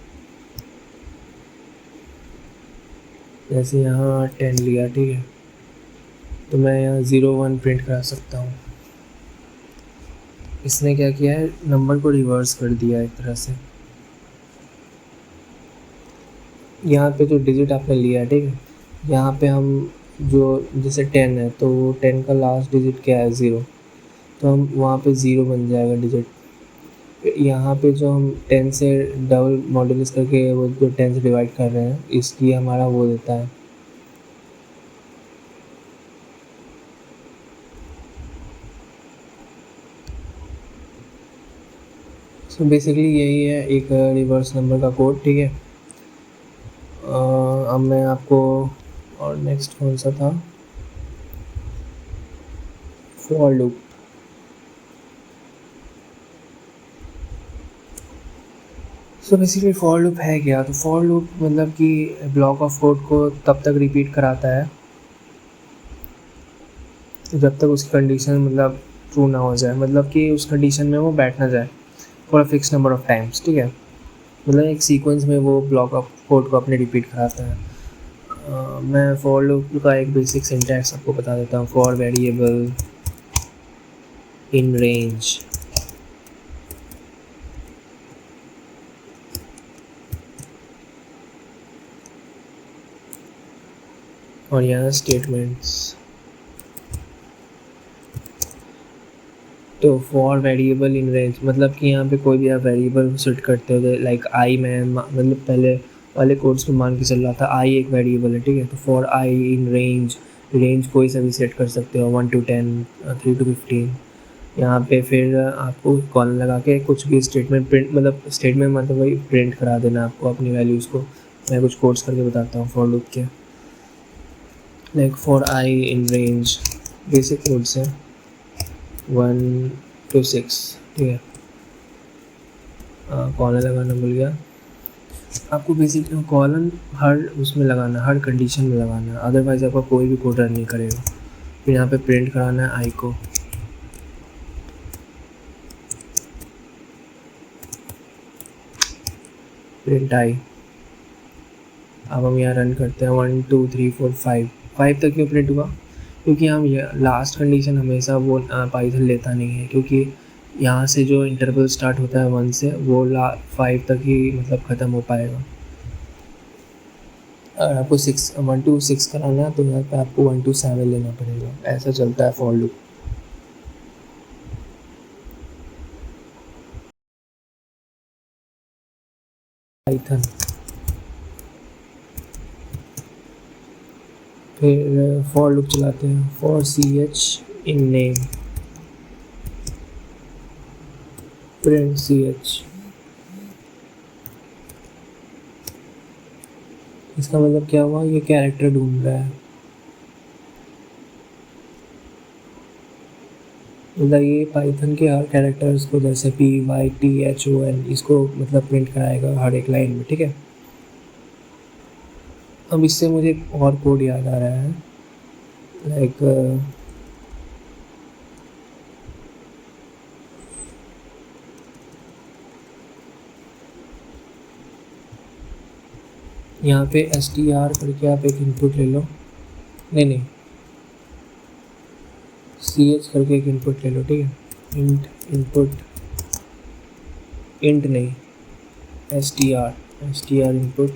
जैसे यहाँ 10 लिया, ठीक है, तो मैं यहाँ 0 1 प्रिंट करा सकता हूँ। इसने क्या किया है, नंबर को रिवर्स कर दिया एक तरह से। यहाँ पे जो डिजिट आपने लिया है, ठीक है, यहाँ पे हम जो जैसे 10 है, तो 10 का लास्ट डिजिट क्या है, 0, तो हम वहाँ पे 0 बन जाएगा डिजिट। यहाँ पे जो हम 10 से डबल मॉड्यूलस करके वो जो 10 से डिवाइड कर रहे हैं, इसकी हमारा वो देता है। सो बेसिकली यही है एक रिवर्स नंबर का कोड, ठीक है। अब मैं आपको, और नेक्स्ट कौन सा था, for loop. So basically for loop है क्या, तो फॉर लूप मतलब कि ब्लॉक ऑफ कोड को तब तक रिपीट कराता है जब तक उसकी कंडीशन मतलब ट्रू ना हो जाए, मतलब कि उस कंडीशन में वो बैठ ना जाए for a fix number of times, ठीक है। मतलब एक सीक्वेंस में वो ब्लॉक ऑफ कोड को अपने रिपीट कराता है। मैं फॉर लूप का एक बेसिक सिंटैक्स आपको बता देता हूँ। फॉर वेरिएबल इन रेंज, और यहाँ स्टेटमेंट्स। तो फॉर वेरिएबल इन रेंज मतलब कि यहाँ पे कोई भी आप वेरिएबल सेट करते हो, लाइक आई में मतलब पहले वाले कोड्स में मान के चल रहा था आई एक वेरिएबल है, ठीक है। तो for I in range, range कोई सा भी सेट कर सकते हो 1 to 10, 3 to 15। यहाँ पे फिर आपको कॉलन लगा के कुछ भी स्टेटमेंट प्रिंट, मतलब स्टेटमेंट मतलब वही प्रिंट करा देना आपको अपनी वैल्यूज़ को। मैं कुछ कोड्स करके बताता हूँ फॉर लूप के, like for I in range basic codes है 1 to 6, ठीक है। कॉलन लगाना भूल गया आपको। बेसिक कॉलन हर उसमें लगाना, हर कंडीशन में लगाना, अदरवाइज़ आपका कोई भी कोड रन नहीं करेगा। फिर यहाँ पे प्रिंट कराना है आई को, प्रिंट आई। अब हम यहाँ रन करते हैं 1 2 3 4 5 तक क्यों प्रिंट हुआ? क्योंकि हम लास्ट कंडीशन हमेशा वो पाइथन लेता नहीं है, क्योंकि यहाँ से जो इंटरवल स्टार्ट होता है 1 से वो 5 तक ही मतलब ख़त्म हो पाएगा। अगर आपको 1 to 6 कराना है तो यहाँ पे आपको 1 to 7 लेना पड़ेगा। ऐसा चलता है फॉर लूप। पाइथन फिर फॉर लूप चलाते हैं, for ch in name, print ch। इसका मतलब क्या हुआ? ये कैरेक्टर ढूंढ रहा है, मतलब ये पाइथन के हर कैरेक्टर्स को जैसे PYTHON इसको मतलब प्रिंट कराएगा हर एक लाइन में, ठीक है। अब इससे मुझे एक और कोड याद आ रहा है, लाइक यहाँ पे str करके आप एक इनपुट ले लो, नहीं ch करके एक इनपुट ले लो, ठीक है। इंट इनपुट, इंट नहीं str इनपुट,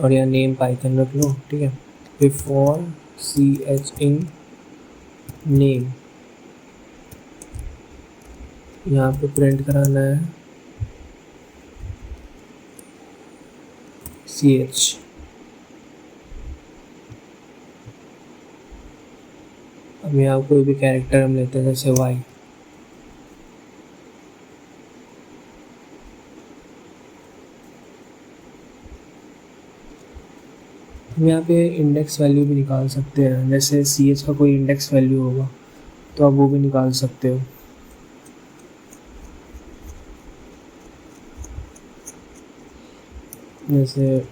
और यहाँ नेम पाइथन रख लो, ठीक है। फिर फॉर ch इन नेम, यहाँ पे प्रिंट कराना है ch। अब यहाँ कोई भी कैरेक्टर हम लेते हैं जैसे y, हम यहाँ पे इंडेक्स वैल्यू भी निकाल सकते हैं, जैसे ch का कोई इंडेक्स वैल्यू होगा तो आप वो भी निकाल सकते हो। जैसे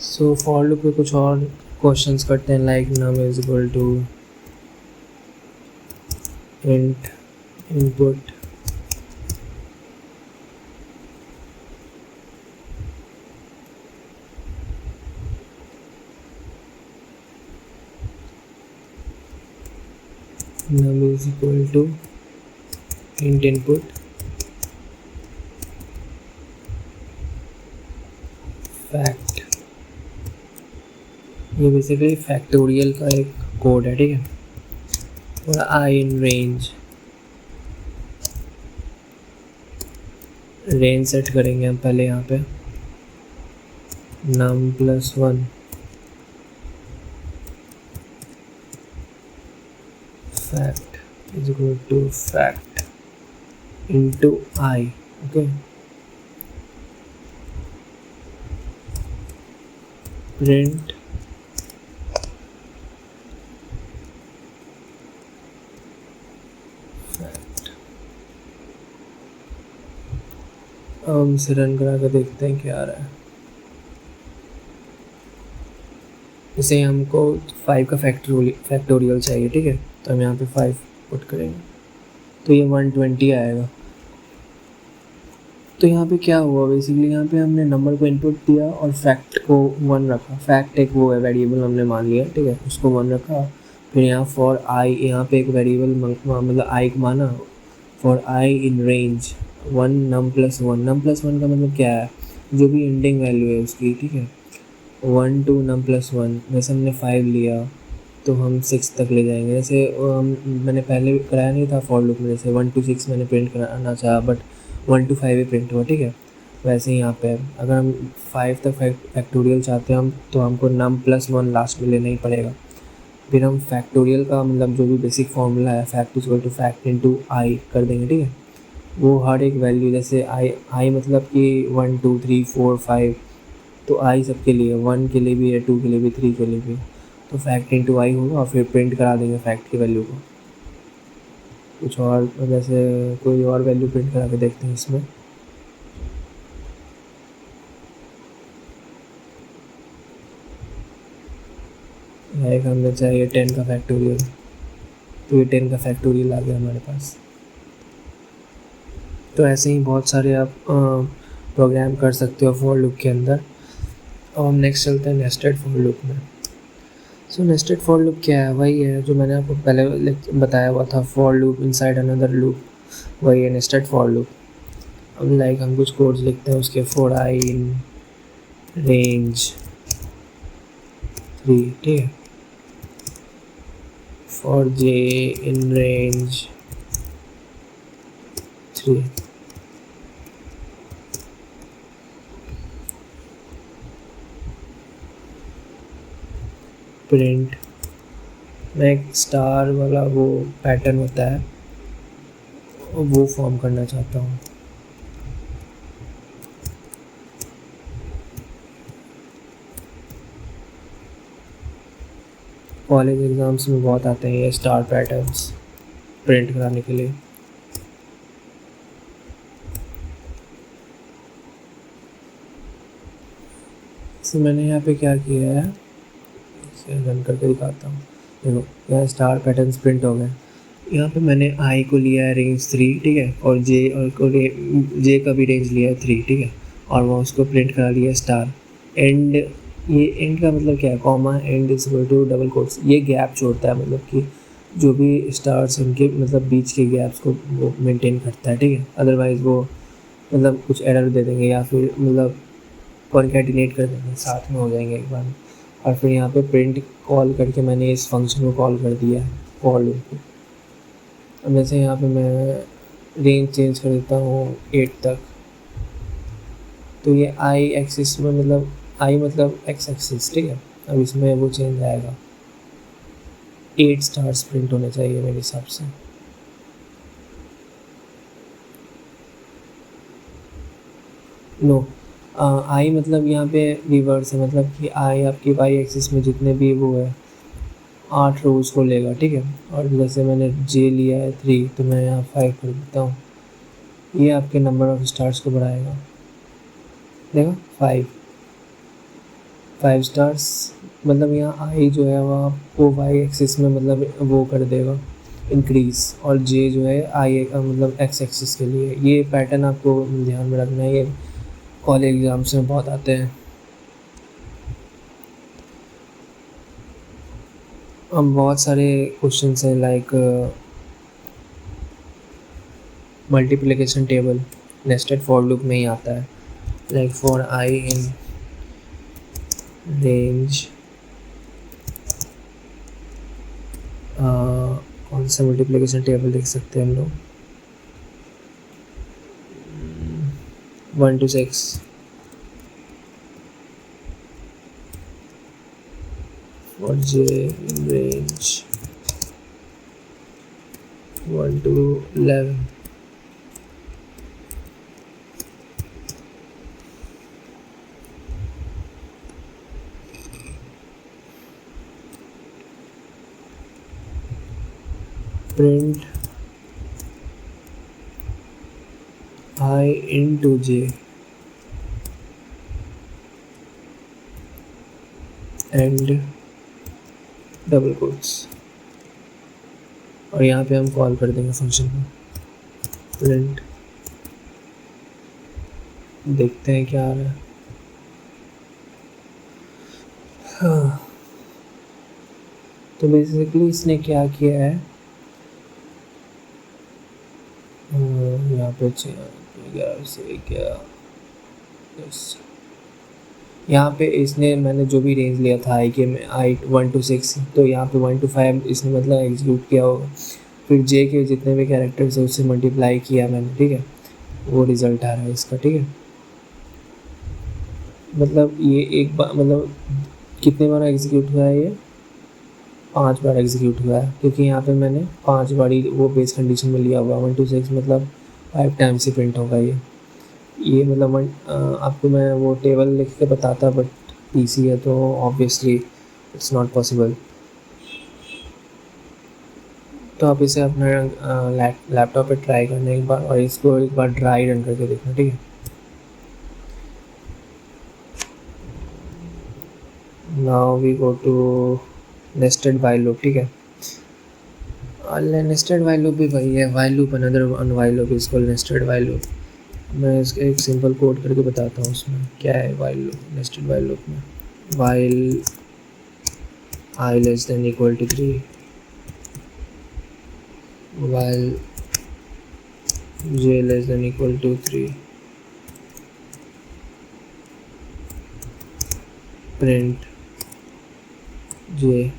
सो फॉर लूप पे कुछ और क्वेश्चंस करते हैं, like num is equal to int input num is equal to int input fact। ये बेसिकली फैक्टोरियल का एक कोड है, ठीक है। और I in range, range set करेंगे हम पहले यहाँ पे num+1 equal to fact into I. Okay, print fact. अब हम इसे रन करा कर देखते हैं क्या आ रहा है। जैसे हमको 5 का फैक्टोरियल चाहिए, ठीक है, तो हम यहाँ पे 5 पुट करेंगे तो ये 120 आएगा। तो यहाँ पे क्या हुआ, बेसिकली यहाँ पे हमने नंबर को इनपुट दिया और फैक्ट को 1 रखा। फैक्ट एक वो है वेरिएबल हमने मान लिया, ठीक है, उसको 1 रखा। फिर यहाँ फॉर आई, यहाँ पे एक वेरिएबल मतलब आई को माना, for I in range 1 num + 1। num + 1 का मतलब क्या है, जो भी एंडिंग वैल्यू है उसकी, ठीक है, 1 to num + 1। जैसे हमने 5 लिया तो हम 6 तक ले जाएंगे। जैसे मैंने पहले कराया नहीं था फॉर लूप में, जैसे 1 to 6 मैंने प्रिंट कराना चाहा बट 1 to 5 ही प्रिंट हुआ, ठीक है। वैसे ही यहाँ पे अगर हम 5 तक फैक्टोरियल चाहते हैं हम, तो हमको num + 1 लास्ट में लेना ही पड़ेगा। फिर हम फैक्टोरियल का मतलब जो भी बेसिक फॉर्मूला है, fact equal to fact into I कर देंगे, ठीक है। वो हर एक वैल्यू, जैसे आई मतलब कि 1 2 3 4 5, तो आई सबके लिए, 1 के लिए भी है, 2 के लिए भी, 3 के लिए भी। तो फैक्ट इंटू आई होगा और फिर प्रिंट करा देंगे फैक्ट की वैल्यू को। कुछ और जैसे कोई और वैल्यू प्रिंट करा के देखते हैं इसमें। एक हमने चाहिए 10 का फैक्टोरियल, तो ये 10 का फैक्टोरियल आ गया हमारे पास। तो ऐसे ही बहुत सारे आप प्रोग्राम कर सकते हो फॉर लूप के अंदर। अब हम नेक्स्ट चलते हैं नेस्टेड फॉर लूप में। सो नेस्टेड फॉर लूप क्या है, वही है जो मैंने आपको पहले बताया हुआ था, for loop inside another loop, वही है नेस्टेड फॉर लूप। अब लाइक हम कुछ कोड्स लिखते हैं उसके, फॉर आई इन रेंज 3, ठीक है, for J in range 3, print. मैं एक स्टार वाला वो पैटर्न होता है वो फॉर्म करना चाहता हूँ। कॉलेज एग्ज़ाम्स में बहुत आते हैं ये स्टार पैटर्न्स प्रिंट कराने के लिए। तो मैंने यहाँ पे क्या किया है, इसे रन करके दिखाता हूँ। देखो यहाँ स्टार पैटर्न्स प्रिंट हो गए। यहाँ पे मैंने आई को लिया है रेंज 3, ठीक है, और जे का भी रेंज लिया है 3, ठीक है, और मैं उसको प्रिंट करा लिया स्टार। एंड ये एंड का मतलब क्या है, comma end is equal to double quotes, ये गैप छोड़ता है, मतलब कि जो भी स्टार्स उनके मतलब बीच के गैप्स को वो मेंटेन करता है, ठीक है। अदरवाइज़ वो मतलब कुछ एरर दे देंगे या फिर मतलब कॉन्कैटिनेट कर देंगे, साथ में हो जाएंगे एक बार। और फिर यहाँ पे प्रिंट कॉल करके मैंने इस फंक्शन को कॉल कर दिया है फॉर लूप को। अब जैसे यहाँ पे मैं रेंज चेंज कर देता हूँ 8 तक, तो ये आई एक्सिस में मतलब आई मतलब एक्स एक्सिस, ठीक है। अब इसमें वो चेंज आएगा, 8 स्टार्स प्रिंट होने चाहिए मेरे हिसाब से। नो, आई मतलब यहाँ पे रिवर्स है, मतलब कि आई आपकी वाई एक्सिस में जितने भी वो है 8 रोज़ को लेगा, ठीक है। और जैसे मैंने जे लिया है 3, तो मैं यहाँ 5 कर देता हूँ, ये आपके नंबर ऑफ स्टार्स को बढ़ाएगा। देखो 5 स्टार्स, मतलब यहाँ आई जो है वो आपको वाई एक्सिस में मतलब वो कर देगा इंक्रीज़, और जे जो है आई मतलब एक्स एक्सिस के लिए। ये पैटर्न आपको ध्यान में रखना है, ये कॉलेज एग्ज़ाम्स में बहुत आते हैं। अब बहुत सारे क्वेश्चंस हैं like multiplication table nested for loop में ही आता है, like for I in range कौन सा मल्टीप्लिकेशन टेबल लिख सकते हैं हम लोग, 1 to 6, for j in range 1 to 11. Print I into j and double quotes, और यहाँ पे हम कॉल कर देंगे फंक्शन को प्रिंट। देखते हैं क्या आ रहा है। हाँ, तो बेसिकली इसने क्या किया है, यहाँ पे 11 से क्या, यहाँ पे इसने मैंने जो भी रेंज लिया था आई के में आई 1 to 6, तो यहाँ पे 1 to 5 इसने मतलब एग्जीक्यूट किया होगा। फिर जे के जितने भी कैरेक्टर्स है उससे मल्टीप्लाई किया मैंने, ठीक है, वो रिज़ल्ट आ रहा है इसका, ठीक है। मतलब ये एक बार मतलब कितने बार एग्जीक्यूट हुआ है, ये 5 बार एग्जीक्यूट हुआ है, क्योंकि यहाँ पे मैंने 5 बारी वो बेस कंडीशन में लिया हुआ। 1 to 6 मतलब 5 टाइम्स ही प्रिंट होगा ये मतलब आपको मैं वो टेबल लिख के बताता, बट पीसी है तो ऑब्वियसली इट्स नॉट पॉसिबल। तो आप इसे अपना लैपटॉप पे ट्राई करना एक बार, और इसको एक बार ड्राई रन करके देखना, ठीक है। Now we go to nested while loop, ठीक है। नेस्टेड वाइल लूप भी वही है, while loop another one while loop is called nested while loop. मैं इसका एक सिंपल कोड करके बताता हूँ उसमें क्या है while loop, nested while loop में। While I less than equal to 3, while j less than equal to 3, print j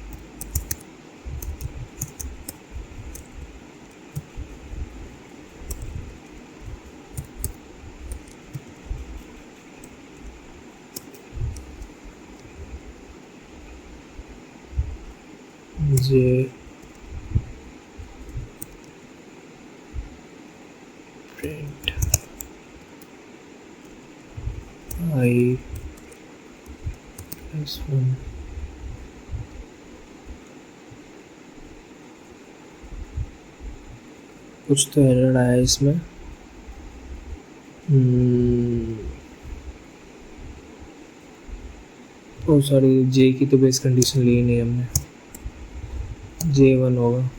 j print I plus 1. कुछ तो एरर आया इसमें। ओ सॉरी, जे की तो बेस कंडीशन ली नहीं हमने, J1 होगा।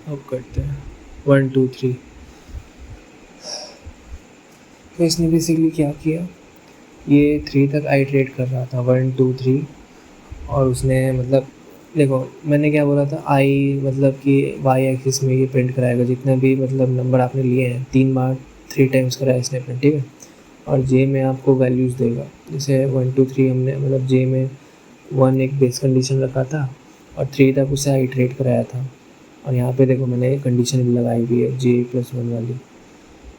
अब करते हैं 1 2 3। तो इसने बेसिकली क्या किया, ये 3 तक आइटरेट कर रहा था, 1 2 3, और उसने मतलब देखो मैंने क्या बोला था, आई मतलब कि वाई एक्सिस में ये प्रिंट कराएगा जितने भी मतलब नंबर आपने लिए हैं, 3 बार 3 टाइम्स कराया इसने प्रिंट, ठीक है। और जे में आपको वैल्यूज़ देगा, जैसे 1 2 3 हमने मतलब जे में 1 एक बेस कंडीशन रखा था और 3 तक उसे आइटरेट कराया था। और यहाँ पे देखो मैंने कंडीशन भी लगाई हुई है j+1 वाली,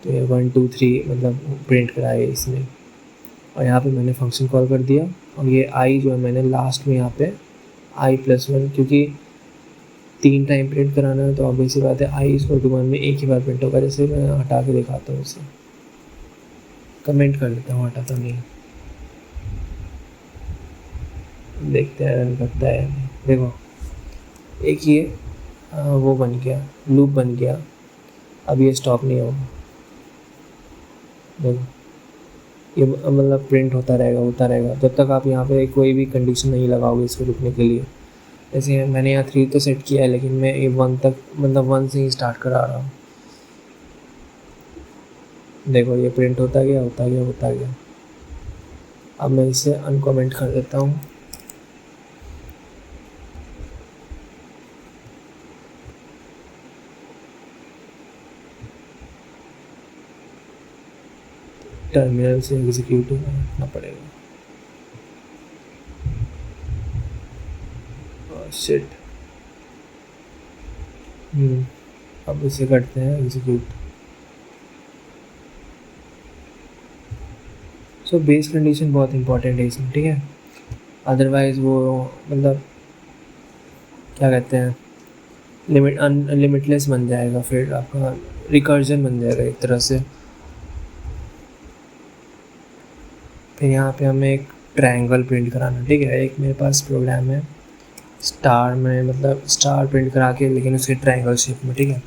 तो ये 1 2 3 मतलब प्रिंट कराया इसने। और यहाँ पे मैंने फंक्शन कॉल कर दिया, और ये आई जो है मैंने लास्ट में यहाँ पे i+1, क्योंकि 3 टाइम प्रिंट कराना है तो ऑब्वियस सी बात है i=1 में एक ही बार प्रिंट होगा। जैसे मैं हटा के दिखाता हूँ, इसे कमेंट कर लेता हूँ, हटाता नहीं, देखते हैं रन करता है। देखो एक ये वो बन गया, लूप बन गया, अब ये स्टॉप नहीं होगा। देखो ये मतलब प्रिंट होता रहेगा जब तक आप यहाँ पे कोई भी कंडीशन नहीं लगाओगे इसको रुकने के लिए। जैसे मैंने यहाँ 3 तो सेट किया है, लेकिन मैं ये 1 तक मतलब 1 से ही स्टार्ट करा रहा हूँ। देखो ये प्रिंट होता गया। अब मैं इसे अनकमेंट कर देता हूँ। टर्मिनल से एग्जीक्यूट करना पड़ेगा। शिट, अब इसे करते हैं एग्जीक्यूट। सो बेस कंडीशन बहुत इंपॉर्टेंट है इसमें, ठीक है। अदरवाइज़ वो मतलब क्या कहते हैं, लिमिटलेस बन जाएगा, फिर आपका रिकर्जन बन जाएगा एक तरह से। फिर यहाँ पे हमें एक ट्रायंगल प्रिंट कराना, ठीक है। एक मेरे पास प्रोग्राम है स्टार में, मतलब स्टार प्रिंट करा के, लेकिन उसके ट्रायंगल शेप में, ठीक है।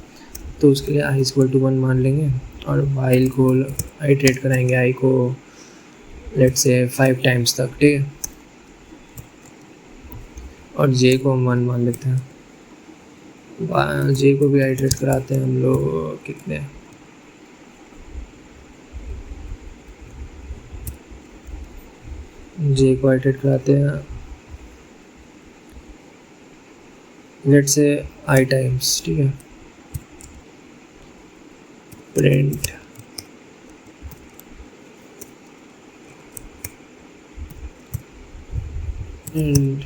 तो उसके लिए आई इक्वल टू 1 मान लेंगे और वाइल को आइटरेट कराएंगे आई को लेट्स से 5 टाइम्स तक, ठीक है। और जे को हम 1 मान लेते हैं। जे को भी आइटरेट कराते हैं हम लोग, कितने, जे को आइटरेट कराते हैं लेट्स से आई टाइम्स, ठीक है। प्रिंट एंड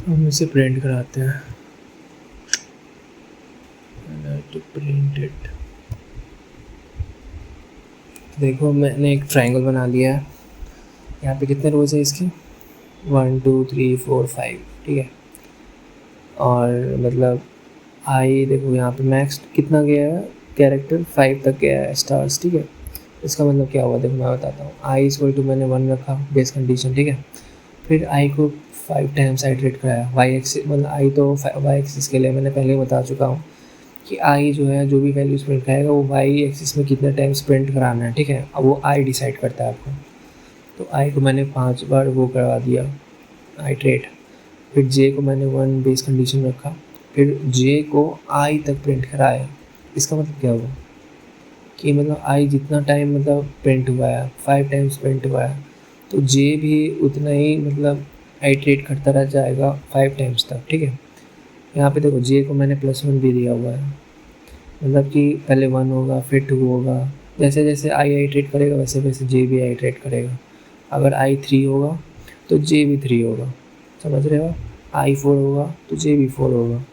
हम इसे प्रिंट कराते हैं, टू प्रिंट इट। देखो मैंने एक ट्रायंगल बना लिया है। यहाँ पे कितने रोज है इसके, 1 2 3 4 5, ठीक है। और मतलब आई देखो यहाँ पे मैक्स कितना गया है, कैरेक्टर 5 तक गया है स्टार्स, ठीक है। इसका मतलब क्या हुआ, देखो मैं बताता हूँ। आई इक्वल टू मैंने 1 रखा बेस कंडीशन, ठीक है। फिर आई को 5 टाइम्स आइटरेट कराया, वाई एक्सिस मतलब आई तो वाई एक्सिस के लिए मैंने पहले ही बता चुका हूँ कि आई जो है जो भी वैल्यूज प्रिंट कराएगा वो वाई एक्सिस में कितने टाइम्स प्रिंट कराना है, ठीक है। अब वो आई डिसाइड करता है आपको। तो आई को मैंने 5 बार वो करवा दिया आइटरेट। फिर जे को मैंने 1 बेस कंडीशन रखा, फिर जे को आई तक प्रिंट कराया। इसका मतलब क्या हुआ कि मतलब आई जितना टाइम मतलब प्रिंट हुआ है, 5 टाइम्स प्रिंट हुआ है, तो जे भी उतना ही मतलब आइटरेट करता रह जाएगा 5 टाइम्स तक, ठीक है। यहाँ पे देखो जे को मैंने +1 भी दिया हुआ है, मतलब कि पहले 1 होगा फिर 2 होगा, जैसे जैसे आई आइटरेट करेगा वैसे वैसे जे भी आइटरेट करेगा। अगर आई 3 होगा तो जे भी 3 होगा, समझ रहे हो। आई 4 होगा तो जे भी 4 होगा।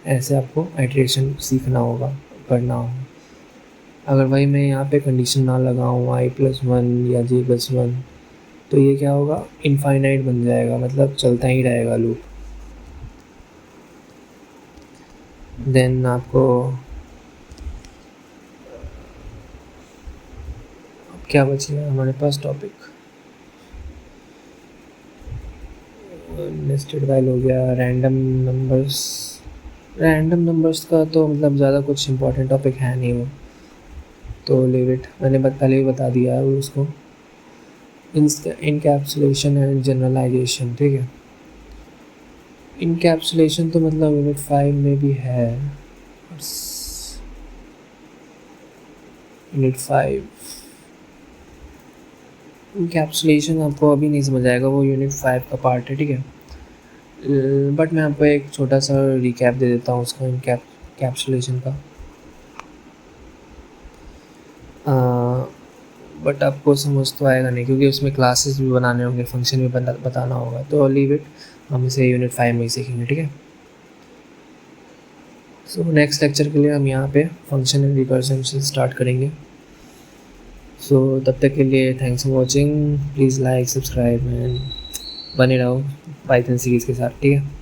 ऐसे आपको आइटरेशन सीखना होगा, करना होगा। अगर भाई मैं यहाँ पे कंडीशन ना लगाऊँ i+1 या j+1, तो ये क्या होगा, इनफाइनाइट बन जाएगा, मतलब चलता ही रहेगा लूप। देन आपको क्या बचेगा हमारे पास टॉपिक, नेस्टेड वाइल हो गया, रैंडम नंबर्स। रैंडम नंबर्स का तो मतलब ज़्यादा कुछ इंपॉर्टेंट टॉपिक है नहीं वो, तो लीव इट, मैंने पहले ही बता दिया है उसको। इनकैप्सुलेशन एंड जनरलाइजेशन, ठीक है। इनकैप्सुलेशन तो मतलब यूनिट 5 में भी है, यूनिट 5 इनकैप्सुलेशन आपको अभी नहीं समझ आएगा, वो यूनिट 5 का पार्ट है, ठीक है। बट मैं आपको एक छोटा सा रिकैप दे देता हूँ उसका, इनकैप्सुलेशन का। बट आपको समझ तो आएगा नहीं, क्योंकि उसमें क्लासेस भी बनाने होंगे, फंक्शन भी बताना होगा, तो लीव इट, हम इसे यूनिट 5 में ही सीखेंगे, ठीक है। सो नेक्स्ट लेक्चर के लिए हम यहाँ पे फंक्शन एंड रिकर्सन से स्टार्ट करेंगे। सो तब तक के लिए thanks for watching, please like subscribe and बने रहो पाइथन सीरीज़ के साथ, ठीक है।